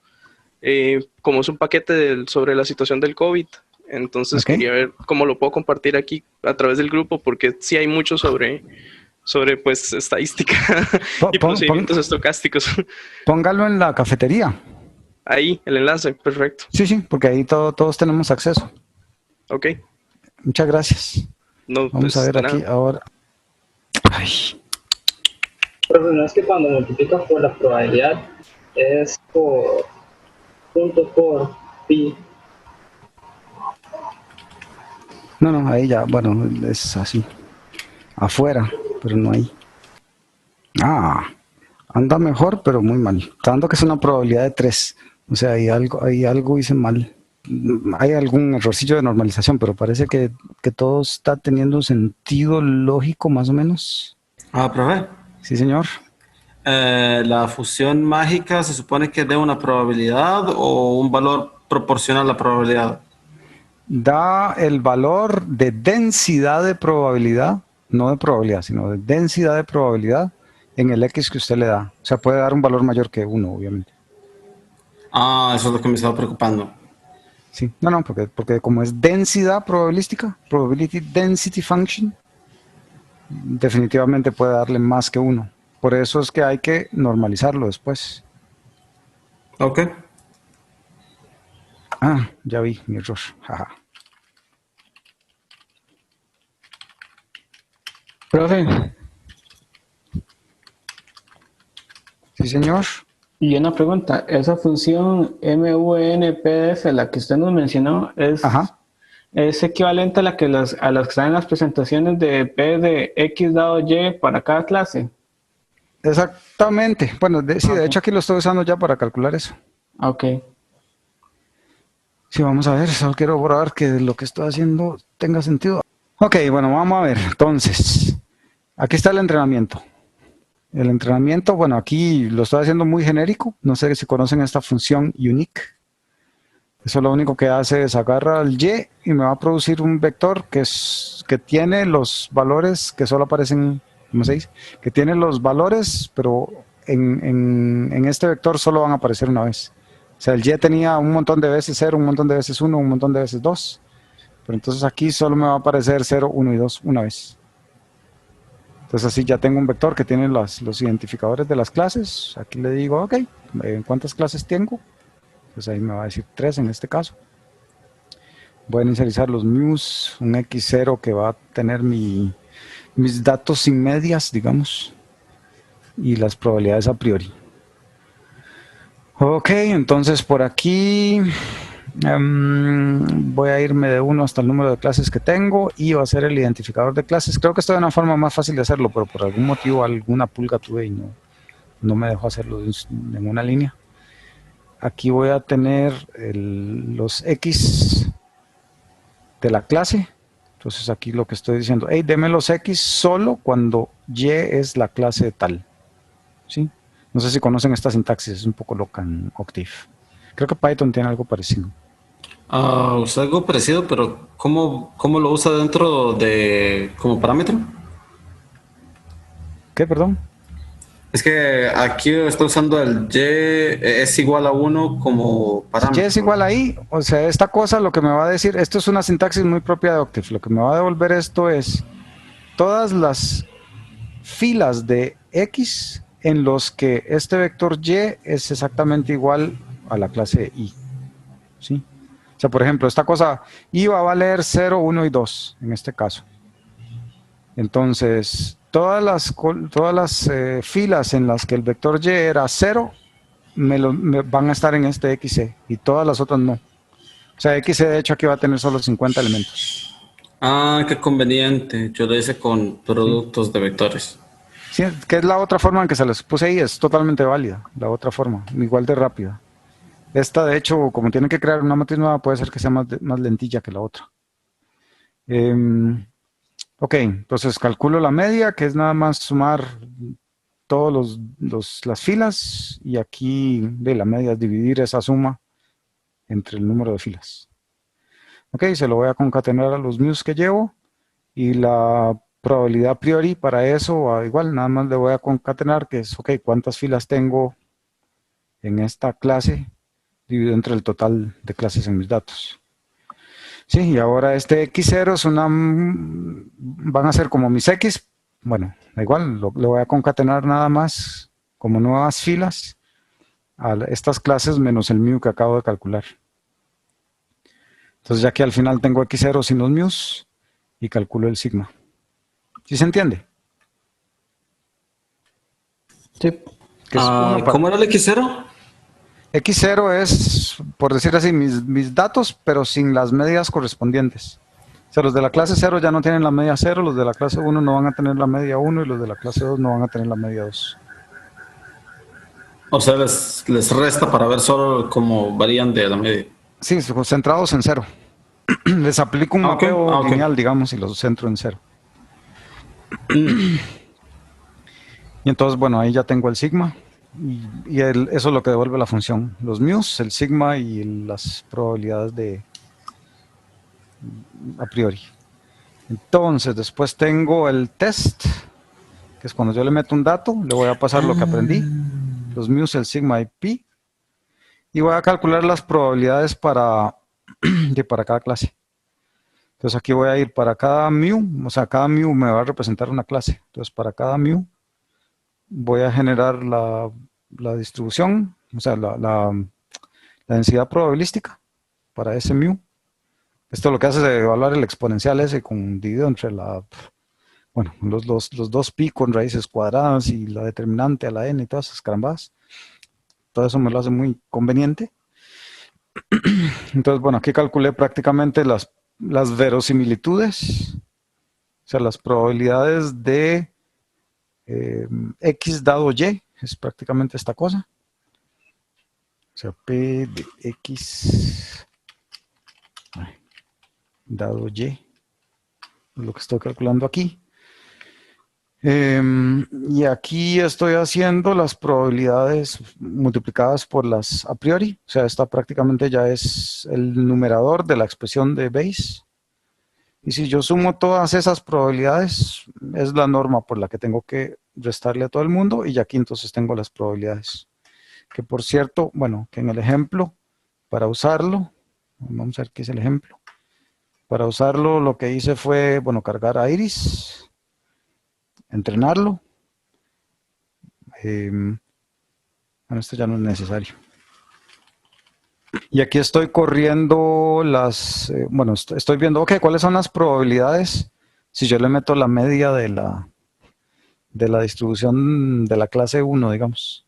D: Como es un paquete sobre la situación del COVID. Entonces quería ver cómo lo puedo compartir aquí a través del grupo, porque sí hay mucho sobre pues estadística y procedimientos estocásticos.
C: Póngalo en la cafetería.
D: Ahí, el enlace, perfecto.
C: Sí, porque ahí todos tenemos acceso.
D: Ok.
C: Muchas gracias.
D: No,
C: vamos
D: pues,
C: a ver aquí
D: nada.
C: ahora. Ay.
F: Pero no es que cuando multiplicas por la probabilidad es por punto por pi.
C: No, ahí ya, bueno, es así. Afuera, pero no ahí. Anda mejor, pero muy mal. Está dando que es una probabilidad de 3. O sea, hay algo hice mal. Hay algún errorcillo de normalización, pero parece que todo está teniendo un sentido lógico más o menos.
B: Profe.
C: Sí, señor.
B: La fusión mágica se supone que dé una probabilidad o un valor proporcional a la probabilidad.
C: Da el valor de densidad de probabilidad, no de probabilidad, sino de densidad de probabilidad en el X que usted le da. O sea, puede dar un valor mayor que 1, obviamente.
B: Ah, eso es lo que me estaba preocupando.
C: Sí, no, porque como es densidad probabilística, probability density function, definitivamente puede darle más que 1. Por eso es que hay que normalizarlo después.
B: Ok.
C: Ah, ya vi mi error. Jaja.
J: Profe,
C: Sí, señor.
J: y una pregunta, esa función MUNPF, la que usted nos mencionó, ¿es equivalente a a las que están en las presentaciones de P de X dado Y para cada clase?
C: Exactamente. Bueno, sí, de hecho aquí lo estoy usando ya para calcular eso.
J: Ok.
C: Sí, vamos a ver, solo quiero probar que lo que estoy haciendo tenga sentido. Ok, bueno, vamos a ver. Entonces, aquí está el entrenamiento. El entrenamiento, bueno, aquí lo estoy haciendo muy genérico. No sé si conocen esta función unique. Eso lo único que hace es agarra el Y y me va a producir un vector que tiene los valores que solo aparecen, ¿cómo se dice? Que tiene los valores, pero en este vector solo van a aparecer una vez. O sea, el Y tenía un montón de veces 0, un montón de veces 1, un montón de veces 2. Pero entonces aquí solo me va a aparecer 0, 1 y 2 una vez. Entonces así ya tengo un vector que tiene los identificadores de las clases. Aquí le digo, ok, ¿cuántas clases tengo? Pues ahí me va a decir 3 en este caso. Voy a inicializar los mus, un x0 que va a tener mis datos sin medias, digamos, y las probabilidades a priori. Ok, entonces por aquí voy a irme de 1 hasta el número de clases que tengo y va a ser el identificador de clases. Creo que esto es una forma más fácil de hacerlo, pero por algún motivo alguna pulga tuve y no me dejó hacerlo en una línea. Aquí voy a tener los X de la clase. Entonces aquí lo que estoy diciendo, hey, deme los X solo cuando Y es la clase tal. ¿Sí? No sé si conocen esta sintaxis, es un poco loca en Octave. Creo que Python tiene algo parecido.
B: Usa algo parecido, pero ¿cómo lo usa dentro de como parámetro?
C: ¿Qué, perdón?
B: Es que aquí está usando el Y es igual a 1 como parámetro.
C: Y es igual ahí, o sea, esta cosa lo que me va a decir, esto es una sintaxis muy propia de Octave, lo que me va a devolver esto es todas las filas de X en los que este vector Y es exactamente igual a la clase I. ¿Sí? O sea, por ejemplo, esta cosa I va a valer 0, 1 y 2 en este caso. Entonces, todas las filas en las que el vector Y era 0 me van a estar en este XC y todas las otras no. O sea, XC de hecho aquí va a tener solo 50 elementos.
B: Ah, qué conveniente. Yo lo hice con productos de vectores.
C: Sí, que es la otra forma en que se les puse ahí, es totalmente válida, la otra forma, igual de rápida. Esta, de hecho, como tiene que crear una matriz nueva, puede ser que sea más lentilla que la otra. Ok, entonces calculo la media, que es nada más sumar todas las filas, y aquí de la media es dividir esa suma entre el número de filas. Ok, se lo voy a concatenar a los mus que llevo, y la probabilidad a priori para eso, igual, nada más le voy a concatenar, que es, ok, ¿cuántas filas tengo en esta clase? Dividido entre el total de clases en mis datos. Sí, y ahora este x0 es van a ser como mis x, bueno, da igual, le voy a concatenar nada más como nuevas filas a estas clases menos el mu que acabo de calcular. Entonces ya que al final tengo x0 sin los mus y calculo el sigma. ¿Sí se entiende?
J: Sí.
B: ¿Cómo era el x0?
C: X0 es, por decir así, mis datos, pero sin las medias correspondientes. O sea, los de la clase 0 ya no tienen la media 0, los de la clase 1 no van a tener la media 1 y los de la clase 2 no van a tener la media 2.
B: O sea, les resta para ver solo cómo varían de la media.
C: Sí, centrados en 0. Les aplico un mapeo lineal, digamos, y los centro en 0. Y entonces, bueno, ahí ya tengo el sigma. Eso es lo que devuelve la función. Los μ's, el sigma y las probabilidades a priori. Entonces, después tengo el test, que es cuando yo le meto un dato, le voy a pasar lo que aprendí, los μ's, el sigma y pi, y voy a calcular las probabilidades para cada clase. Entonces aquí voy a ir para cada μ, o sea, cada μ me va a representar una clase. Entonces para cada μ voy a generar la distribución, o sea, la densidad probabilística para ese μ. Esto lo que hace es evaluar el exponencial ese dividido entre los dos pi con raíces cuadradas y la determinante a la n y todas esas carambadas. Todo eso me lo hace muy conveniente. Entonces, bueno, aquí calculé prácticamente las verosimilitudes, o sea, las probabilidades de x dado y, es prácticamente esta cosa. O sea, p de x dado y, es lo que estoy calculando aquí. Y aquí estoy haciendo las probabilidades multiplicadas por las a priori, o sea, esta prácticamente ya es el numerador de la expresión de Bayes. Y si yo sumo todas esas probabilidades, es la norma por la que tengo que restarle a todo el mundo, y aquí entonces tengo las probabilidades. Que por cierto, bueno, que en el ejemplo, para usarlo, vamos a ver qué es el ejemplo. Para usarlo lo que hice fue, bueno, cargar a Iris, entrenarlo. Bueno, esto ya no es necesario. Y aquí estoy corriendo bueno, estoy viendo, ok, ¿cuáles son las probabilidades si yo le meto la media de la distribución de la clase 1, digamos?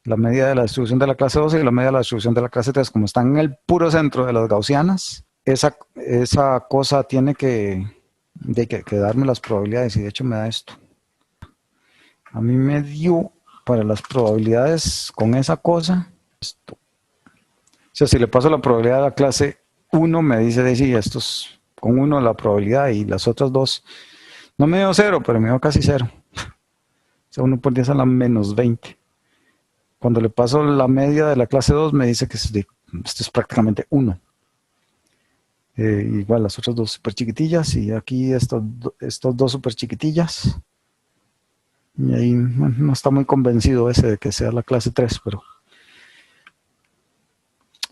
C: La media de la distribución de la clase 2 y la media de la distribución de la clase 3, como están en el puro centro de las gaussianas, esa cosa tiene que darme las probabilidades, y de hecho me da esto. A mí me dio para las probabilidades con esa cosa esto. O sea, si le paso la probabilidad a la clase 1, me dice de sí, esto es con 1 la probabilidad, y las otras dos no me dio 0, pero me dio casi 0. O sea, 1 por 10 a la menos 20. Cuando le paso la media de la clase 2, me dice que esto es prácticamente 1. Igual las otras dos súper chiquitillas, y aquí estos dos súper chiquitillas. Y ahí bueno, no está muy convencido ese de que sea la clase 3, pero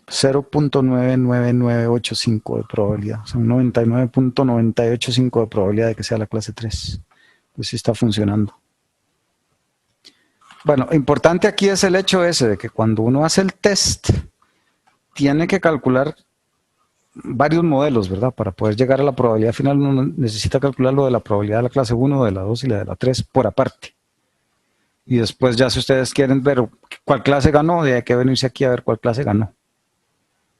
C: 0.99985 de probabilidad, o sea, un 99.985 de probabilidad de que sea la clase 3. Pues sí está funcionando. Bueno, importante aquí es el hecho ese de que cuando uno hace el test, tiene que calcular varios modelos, ¿verdad? Para poder llegar a la probabilidad final, uno necesita calcular lo de la probabilidad de la clase 1, de la 2 y la de la 3 por aparte. Y después ya si ustedes quieren ver cuál clase ganó, hay que venirse aquí a ver cuál clase ganó.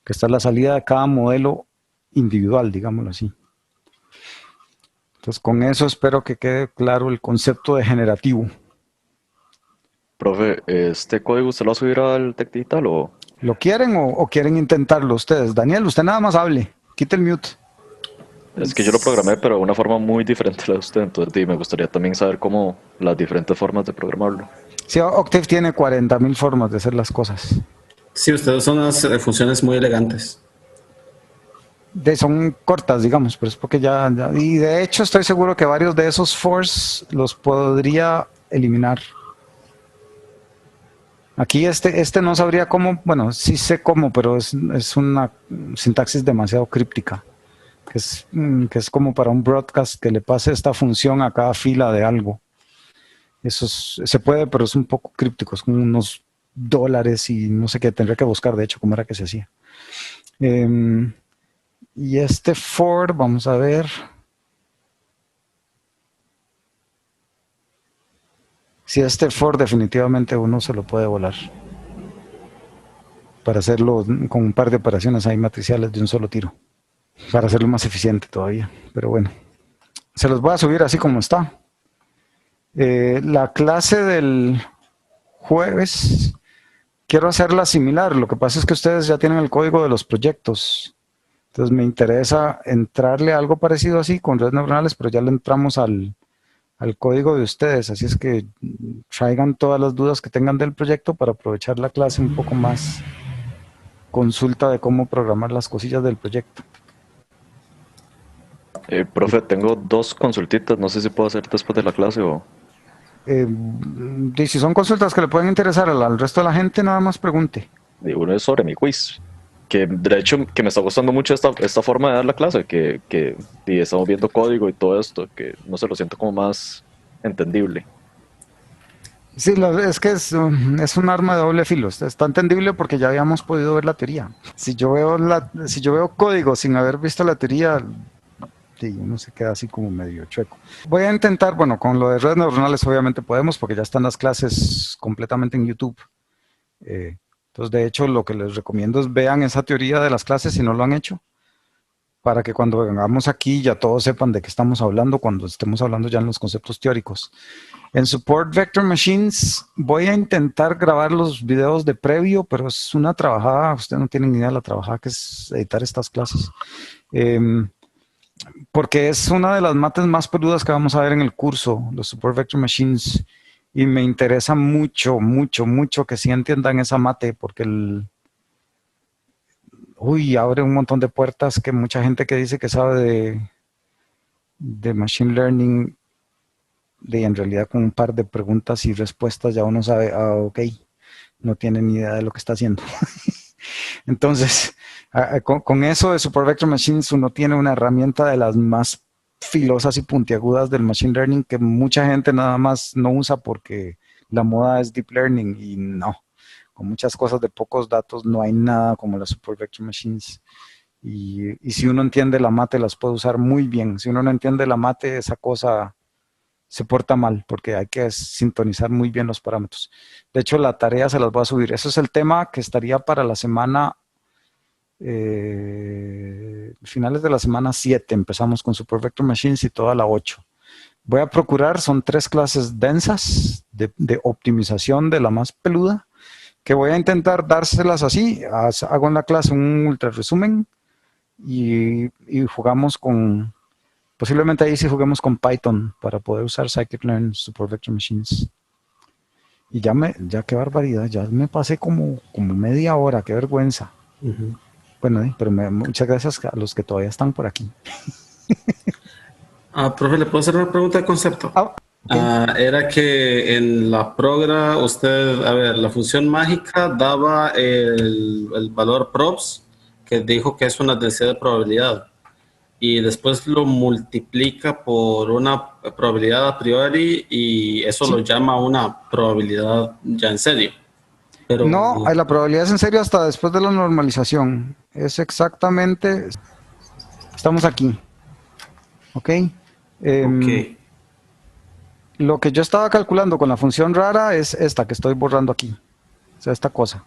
C: Que esta es la salida de cada modelo individual, digámoslo así. Entonces con eso espero que quede claro el concepto de generativo.
L: Profe, ¿este código usted lo va a subir al Tech Digital o...?
C: ¿Lo quieren o quieren intentarlo ustedes? Daniel, usted nada más hable. Quite el mute.
L: Es que yo lo programé, pero de una forma muy diferente a la de usted. Entonces me gustaría también saber cómo las diferentes formas de programarlo.
C: Sí, Octave tiene 40.000 formas de hacer las cosas.
A: Sí, ustedes son unas funciones muy elegantes.
C: Son cortas, digamos, pero es porque ya... Y de hecho estoy seguro que varios de esos fors los podría eliminar. Aquí este no sabría cómo, bueno, sí sé cómo, pero es una sintaxis demasiado críptica, que es como para un broadcast que le pase esta función a cada fila de algo. Eso se puede, pero es un poco críptico, es como unos dólares y no sé qué, tendría que buscar de hecho cómo era que se hacía. Y este for, vamos a ver... Si este for definitivamente uno se lo puede volar para hacerlo con un par de operaciones ahí matriciales de un solo tiro, para hacerlo más eficiente todavía, pero bueno, se los voy a subir así como está. La clase del jueves quiero hacerla similar, lo que pasa es que ustedes ya tienen el código de los proyectos, entonces me interesa entrarle a algo parecido así con redes neuronales, pero ya le entramos al al código de ustedes, así es que traigan todas las dudas que tengan del proyecto para aprovechar la clase un poco más, consulta de cómo programar las cosillas del proyecto.
L: Profe, tengo 2 consultitas, no sé si puedo hacer después de la clase o...
C: Y si son consultas que le pueden interesar al resto de la gente, nada más pregunte.
L: Uno es sobre mi quiz, que de hecho que me está gustando mucho esta forma de dar la clase, que y estamos viendo código y todo esto, que no sé, lo siento como más entendible.
C: Sí, es que es un arma de doble filo. Está entendible porque ya habíamos podido ver la teoría. Si yo veo código sin haber visto la teoría, sí, uno se queda así como medio chueco. Voy a intentar, bueno, con lo de redes neuronales obviamente podemos porque ya están las clases completamente en YouTube. Entonces, de hecho, lo que les recomiendo es vean esa teoría de las clases si no lo han hecho, para que cuando vengamos aquí ya todos sepan de qué estamos hablando cuando estemos hablando ya en los conceptos teóricos. En Support Vector Machines voy a intentar grabar los videos de previo, pero es una trabajada, ustedes no tienen ni idea de la trabajada que es editar estas clases. Porque es una de las mates más peludas que vamos a ver en el curso, los Support Vector Machines, y me interesa mucho, mucho, mucho que sí entiendan esa mate, porque abre un montón de puertas que mucha gente que dice que sabe de Machine Learning, en realidad con un par de preguntas y respuestas ya uno sabe, ok, no tiene ni idea de lo que está haciendo. Entonces, con eso de Support Vector Machines uno tiene una herramienta de las más filosas y puntiagudas del Machine Learning que mucha gente nada más no usa porque la moda es Deep Learning y no. Con muchas cosas de pocos datos no hay nada como las Support Vector Machines. Y si uno entiende la mate las puede usar muy bien. Si uno no entiende la mate, esa cosa se porta mal porque hay que sintonizar muy bien los parámetros. De hecho, la tarea se las voy a subir. Eso es el tema que estaría para la semana, finales de la semana 7. Empezamos con Support Vector Machines y toda la 8. Voy a procurar, son 3 clases densas de optimización de la más peluda, que voy a intentar dárselas así. Hago en la clase un ultra resumen y jugamos con... Posiblemente ahí sí juguemos con Python para poder usar Scikit-learn Support Vector Machines. Y ya qué barbaridad, ya me pasé como media hora, qué vergüenza. Bueno, pero muchas gracias a los que todavía están por aquí.
A: Profe, ¿le puedo hacer una pregunta de concepto? Era que en la progra usted, a ver, la función mágica daba el valor props, que dijo que es una densidad de probabilidad. Y después lo multiplica por una probabilidad a priori y eso lo llama una probabilidad ya en serio. Pero
C: no, la probabilidad es en serio hasta después de la normalización. Es exactamente... Estamos aquí. ¿Ok? Lo que yo estaba calculando con la función rara es esta que estoy borrando aquí. O sea, esta cosa.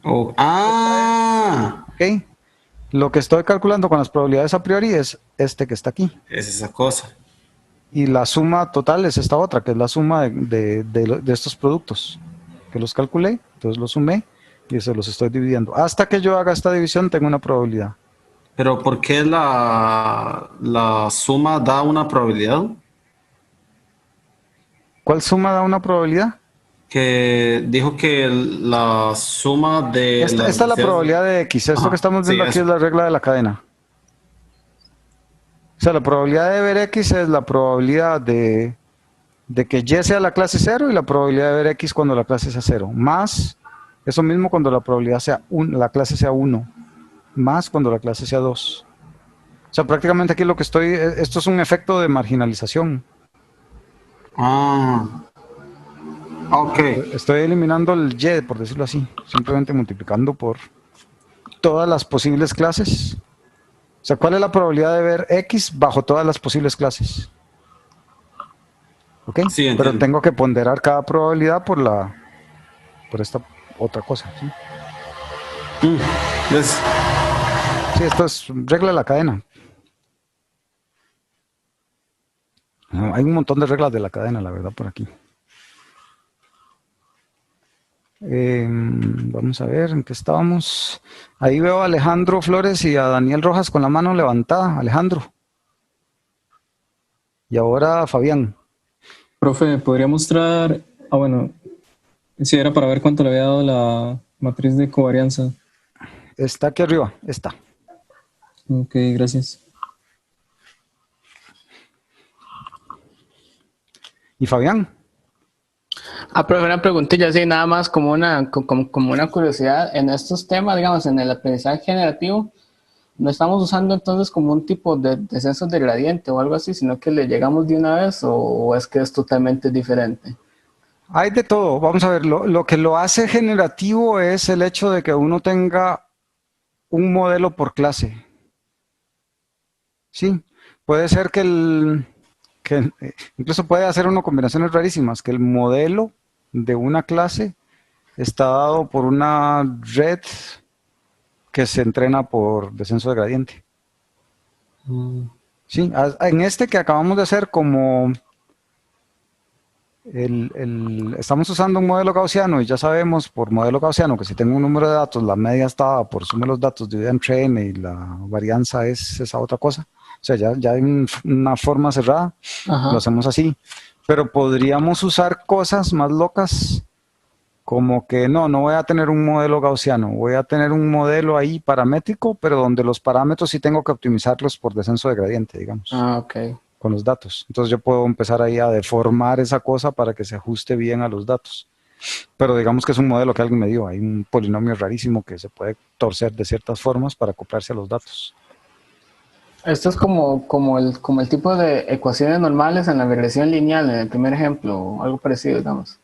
A: ¿Ok?
C: Lo que estoy calculando con las probabilidades a priori es este que está aquí.
A: Es esa cosa.
C: Y la suma total es esta otra, que es la suma de estos productos. Que los calculé, entonces los sumé y se los estoy dividiendo. Hasta que yo haga esta división tengo una probabilidad.
A: ¿Pero por qué la suma da una probabilidad?
C: ¿Cuál suma da una probabilidad?
A: Que dijo que la suma de...
C: Esta es la probabilidad de X. Esto que estamos viendo aquí es la regla de la cadena. O sea, la probabilidad de ver X es la probabilidad de que Y sea la clase 0 y la probabilidad de ver X cuando la clase sea 0. Más eso mismo cuando la probabilidad sea la clase sea 1. Más cuando la clase sea 2. O sea, prácticamente aquí lo que esto es un efecto de marginalización.
A: Ok.
C: Estoy eliminando el Y, por decirlo así, simplemente multiplicando por todas las posibles clases. O sea, ¿cuál es la probabilidad de ver X bajo todas las posibles clases? ¿Ok?
A: Sí,
C: pero tengo que ponderar cada probabilidad por esta otra cosa. ¿Sí? Sí, esto es regla de la cadena. Hay un montón de reglas de la cadena, la verdad, por aquí. Vamos a ver en qué estábamos. Ahí veo a Alejandro Flores y a Daniel Rojas con la mano levantada. Alejandro. Y ahora Fabián.
M: Profe, ¿podría mostrar? Bueno, si era para ver cuánto le había dado la matriz de covarianza.
C: Está aquí arriba, está.
M: Ok, gracias.
C: ¿Y Fabián?
J: Profe, una preguntilla así, nada más como una curiosidad. En estos temas, digamos, en el aprendizaje generativo, no estamos usando entonces como un tipo de descensos de gradiente o algo así, sino que le llegamos de una vez, o es que es totalmente diferente.
C: Hay de todo. Vamos a ver, lo que lo hace generativo es el hecho de que uno tenga un modelo por clase. Sí, puede ser que incluso puede hacer uno combinaciones rarísimas, que el modelo de una clase está dado por una red que se entrena por descenso de gradiente. Sí, en este que acabamos de hacer, como estamos usando un modelo gaussiano y ya sabemos por modelo gaussiano que si tengo un número de datos, la media está dada por suma de los datos dividida entre n y la varianza es esa otra cosa. O sea, ya hay una forma cerrada. Ajá. Lo hacemos así. Pero podríamos usar cosas más locas como que no voy a tener un modelo gaussiano, voy a tener un modelo ahí paramétrico, pero donde los parámetros sí tengo que optimizarlos por descenso de gradiente, digamos.
J: Ok.
C: Con los datos. Entonces yo puedo empezar ahí a deformar esa cosa para que se ajuste bien a los datos. Pero digamos que es un modelo que alguien me dio. Hay un polinomio rarísimo que se puede torcer de ciertas formas para acoplarse a los datos.
J: Esto es como el tipo de ecuaciones normales en la regresión lineal, en el primer ejemplo, o algo parecido, digamos.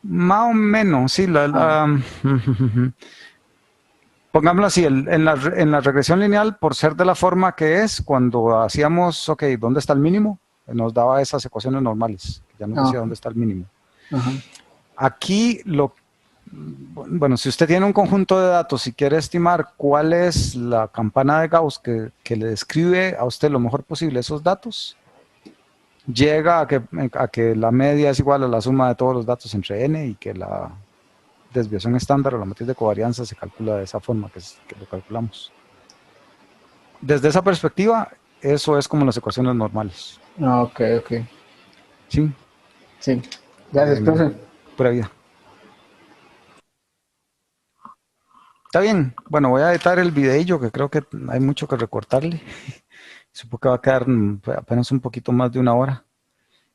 C: Más o menos, sí. Pongámoslo así, en la regresión lineal, por ser de la forma que es, cuando hacíamos, ok, ¿dónde está el mínimo? Nos daba esas ecuaciones normales, ya nos decía dónde está el mínimo. Ajá. Aquí, bueno, si usted tiene un conjunto de datos y quiere estimar cuál es la campana de Gauss que le describe a usted lo mejor posible esos datos, llega a que la media es igual a la suma de todos los datos entre n y que la desviación estándar o la matriz de covarianza se calcula de esa forma que lo calculamos. Desde esa perspectiva, eso es como las ecuaciones normales.
J: Ok.
C: Sí.
J: Sí. Gracias, profe.
C: Pura vida. Está bien. Bueno, voy a editar el videillo que creo que hay mucho que recortarle. Supongo que va a quedar apenas un poquito más de 1 hora.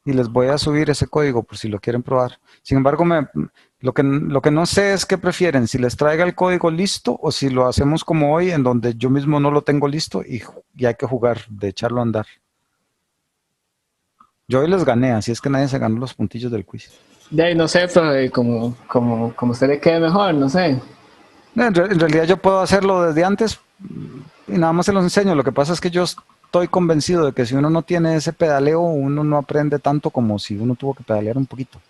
C: Y les voy a subir ese código por si lo quieren probar. Sin embargo, lo que no sé es qué prefieren, si les traiga el código listo o si lo hacemos como hoy, en donde yo mismo no lo tengo listo y hay que jugar, de echarlo a andar. Yo hoy les gané, así es que nadie se ganó los puntillos del quiz.
J: De ahí no sé, pero como usted le quede mejor, no sé.
C: En realidad yo puedo hacerlo desde antes y nada más se los enseño. Lo que pasa es que yo estoy convencido de que si uno no tiene ese pedaleo, uno no aprende tanto como si uno tuvo que pedalear un poquito.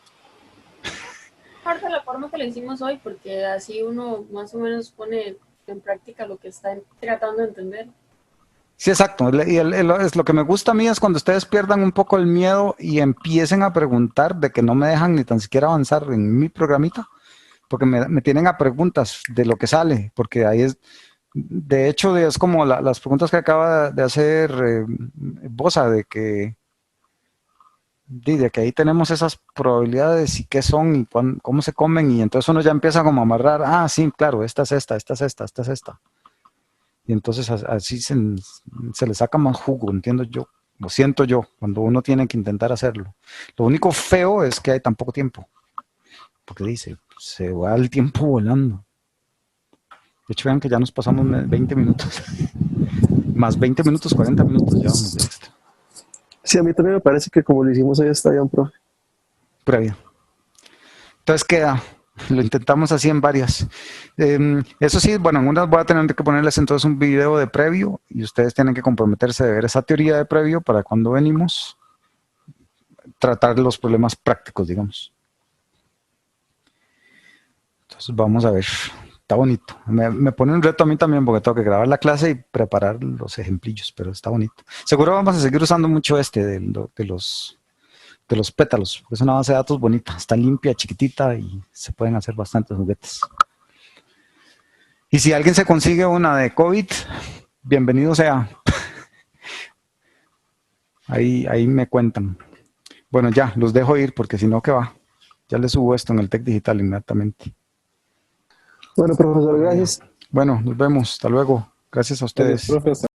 K: Parte de la forma que lo hicimos hoy, porque así uno más o menos pone en práctica lo que está tratando de entender.
C: Sí, exacto. Y lo que me gusta a mí es cuando ustedes pierdan un poco el miedo y empiecen a preguntar, de que no me dejan ni tan siquiera avanzar en mi programita, porque me tienen a preguntas de lo que sale, porque ahí es, de hecho, es como las preguntas que acaba de hacer Bosa, de que ahí tenemos esas probabilidades y qué son y cómo se comen, y entonces uno ya empieza como a amarrar, sí, claro, esta es esta. Y entonces así se le saca más jugo, entiendo yo, lo siento yo, cuando uno tiene que intentar hacerlo. Lo único feo es que hay tan poco tiempo, porque dice, se va el tiempo volando. De hecho, vean que ya nos pasamos 20 minutos, más 20 minutos, 40 minutos llevamos de extra.
E: Sí, a mí también me parece que como lo hicimos hoy está bien, profe.
C: Pura vida. Entonces queda, lo intentamos así en varias. Eso sí, bueno, en unas voy a tener que ponerles entonces un video de previo y ustedes tienen que comprometerse de ver esa teoría de previo para cuando venimos tratar los problemas prácticos, digamos. Entonces vamos a ver. Está bonito. Me pone un reto a mí también porque tengo que grabar la clase y preparar los ejemplillos, pero está bonito. Seguro vamos a seguir usando mucho de los pétalos, porque es una base de datos bonita, está limpia, chiquitita y se pueden hacer bastantes juguetes. Y si alguien se consigue una de COVID, bienvenido sea. Ahí me cuentan. Bueno, ya, los dejo ir porque si no, ¿qué va? Ya les subo esto en el Tech Digital inmediatamente.
E: Bueno, profesor, gracias.
C: Bueno, nos vemos. Hasta luego. Gracias a ustedes.
E: Gracias, profesor.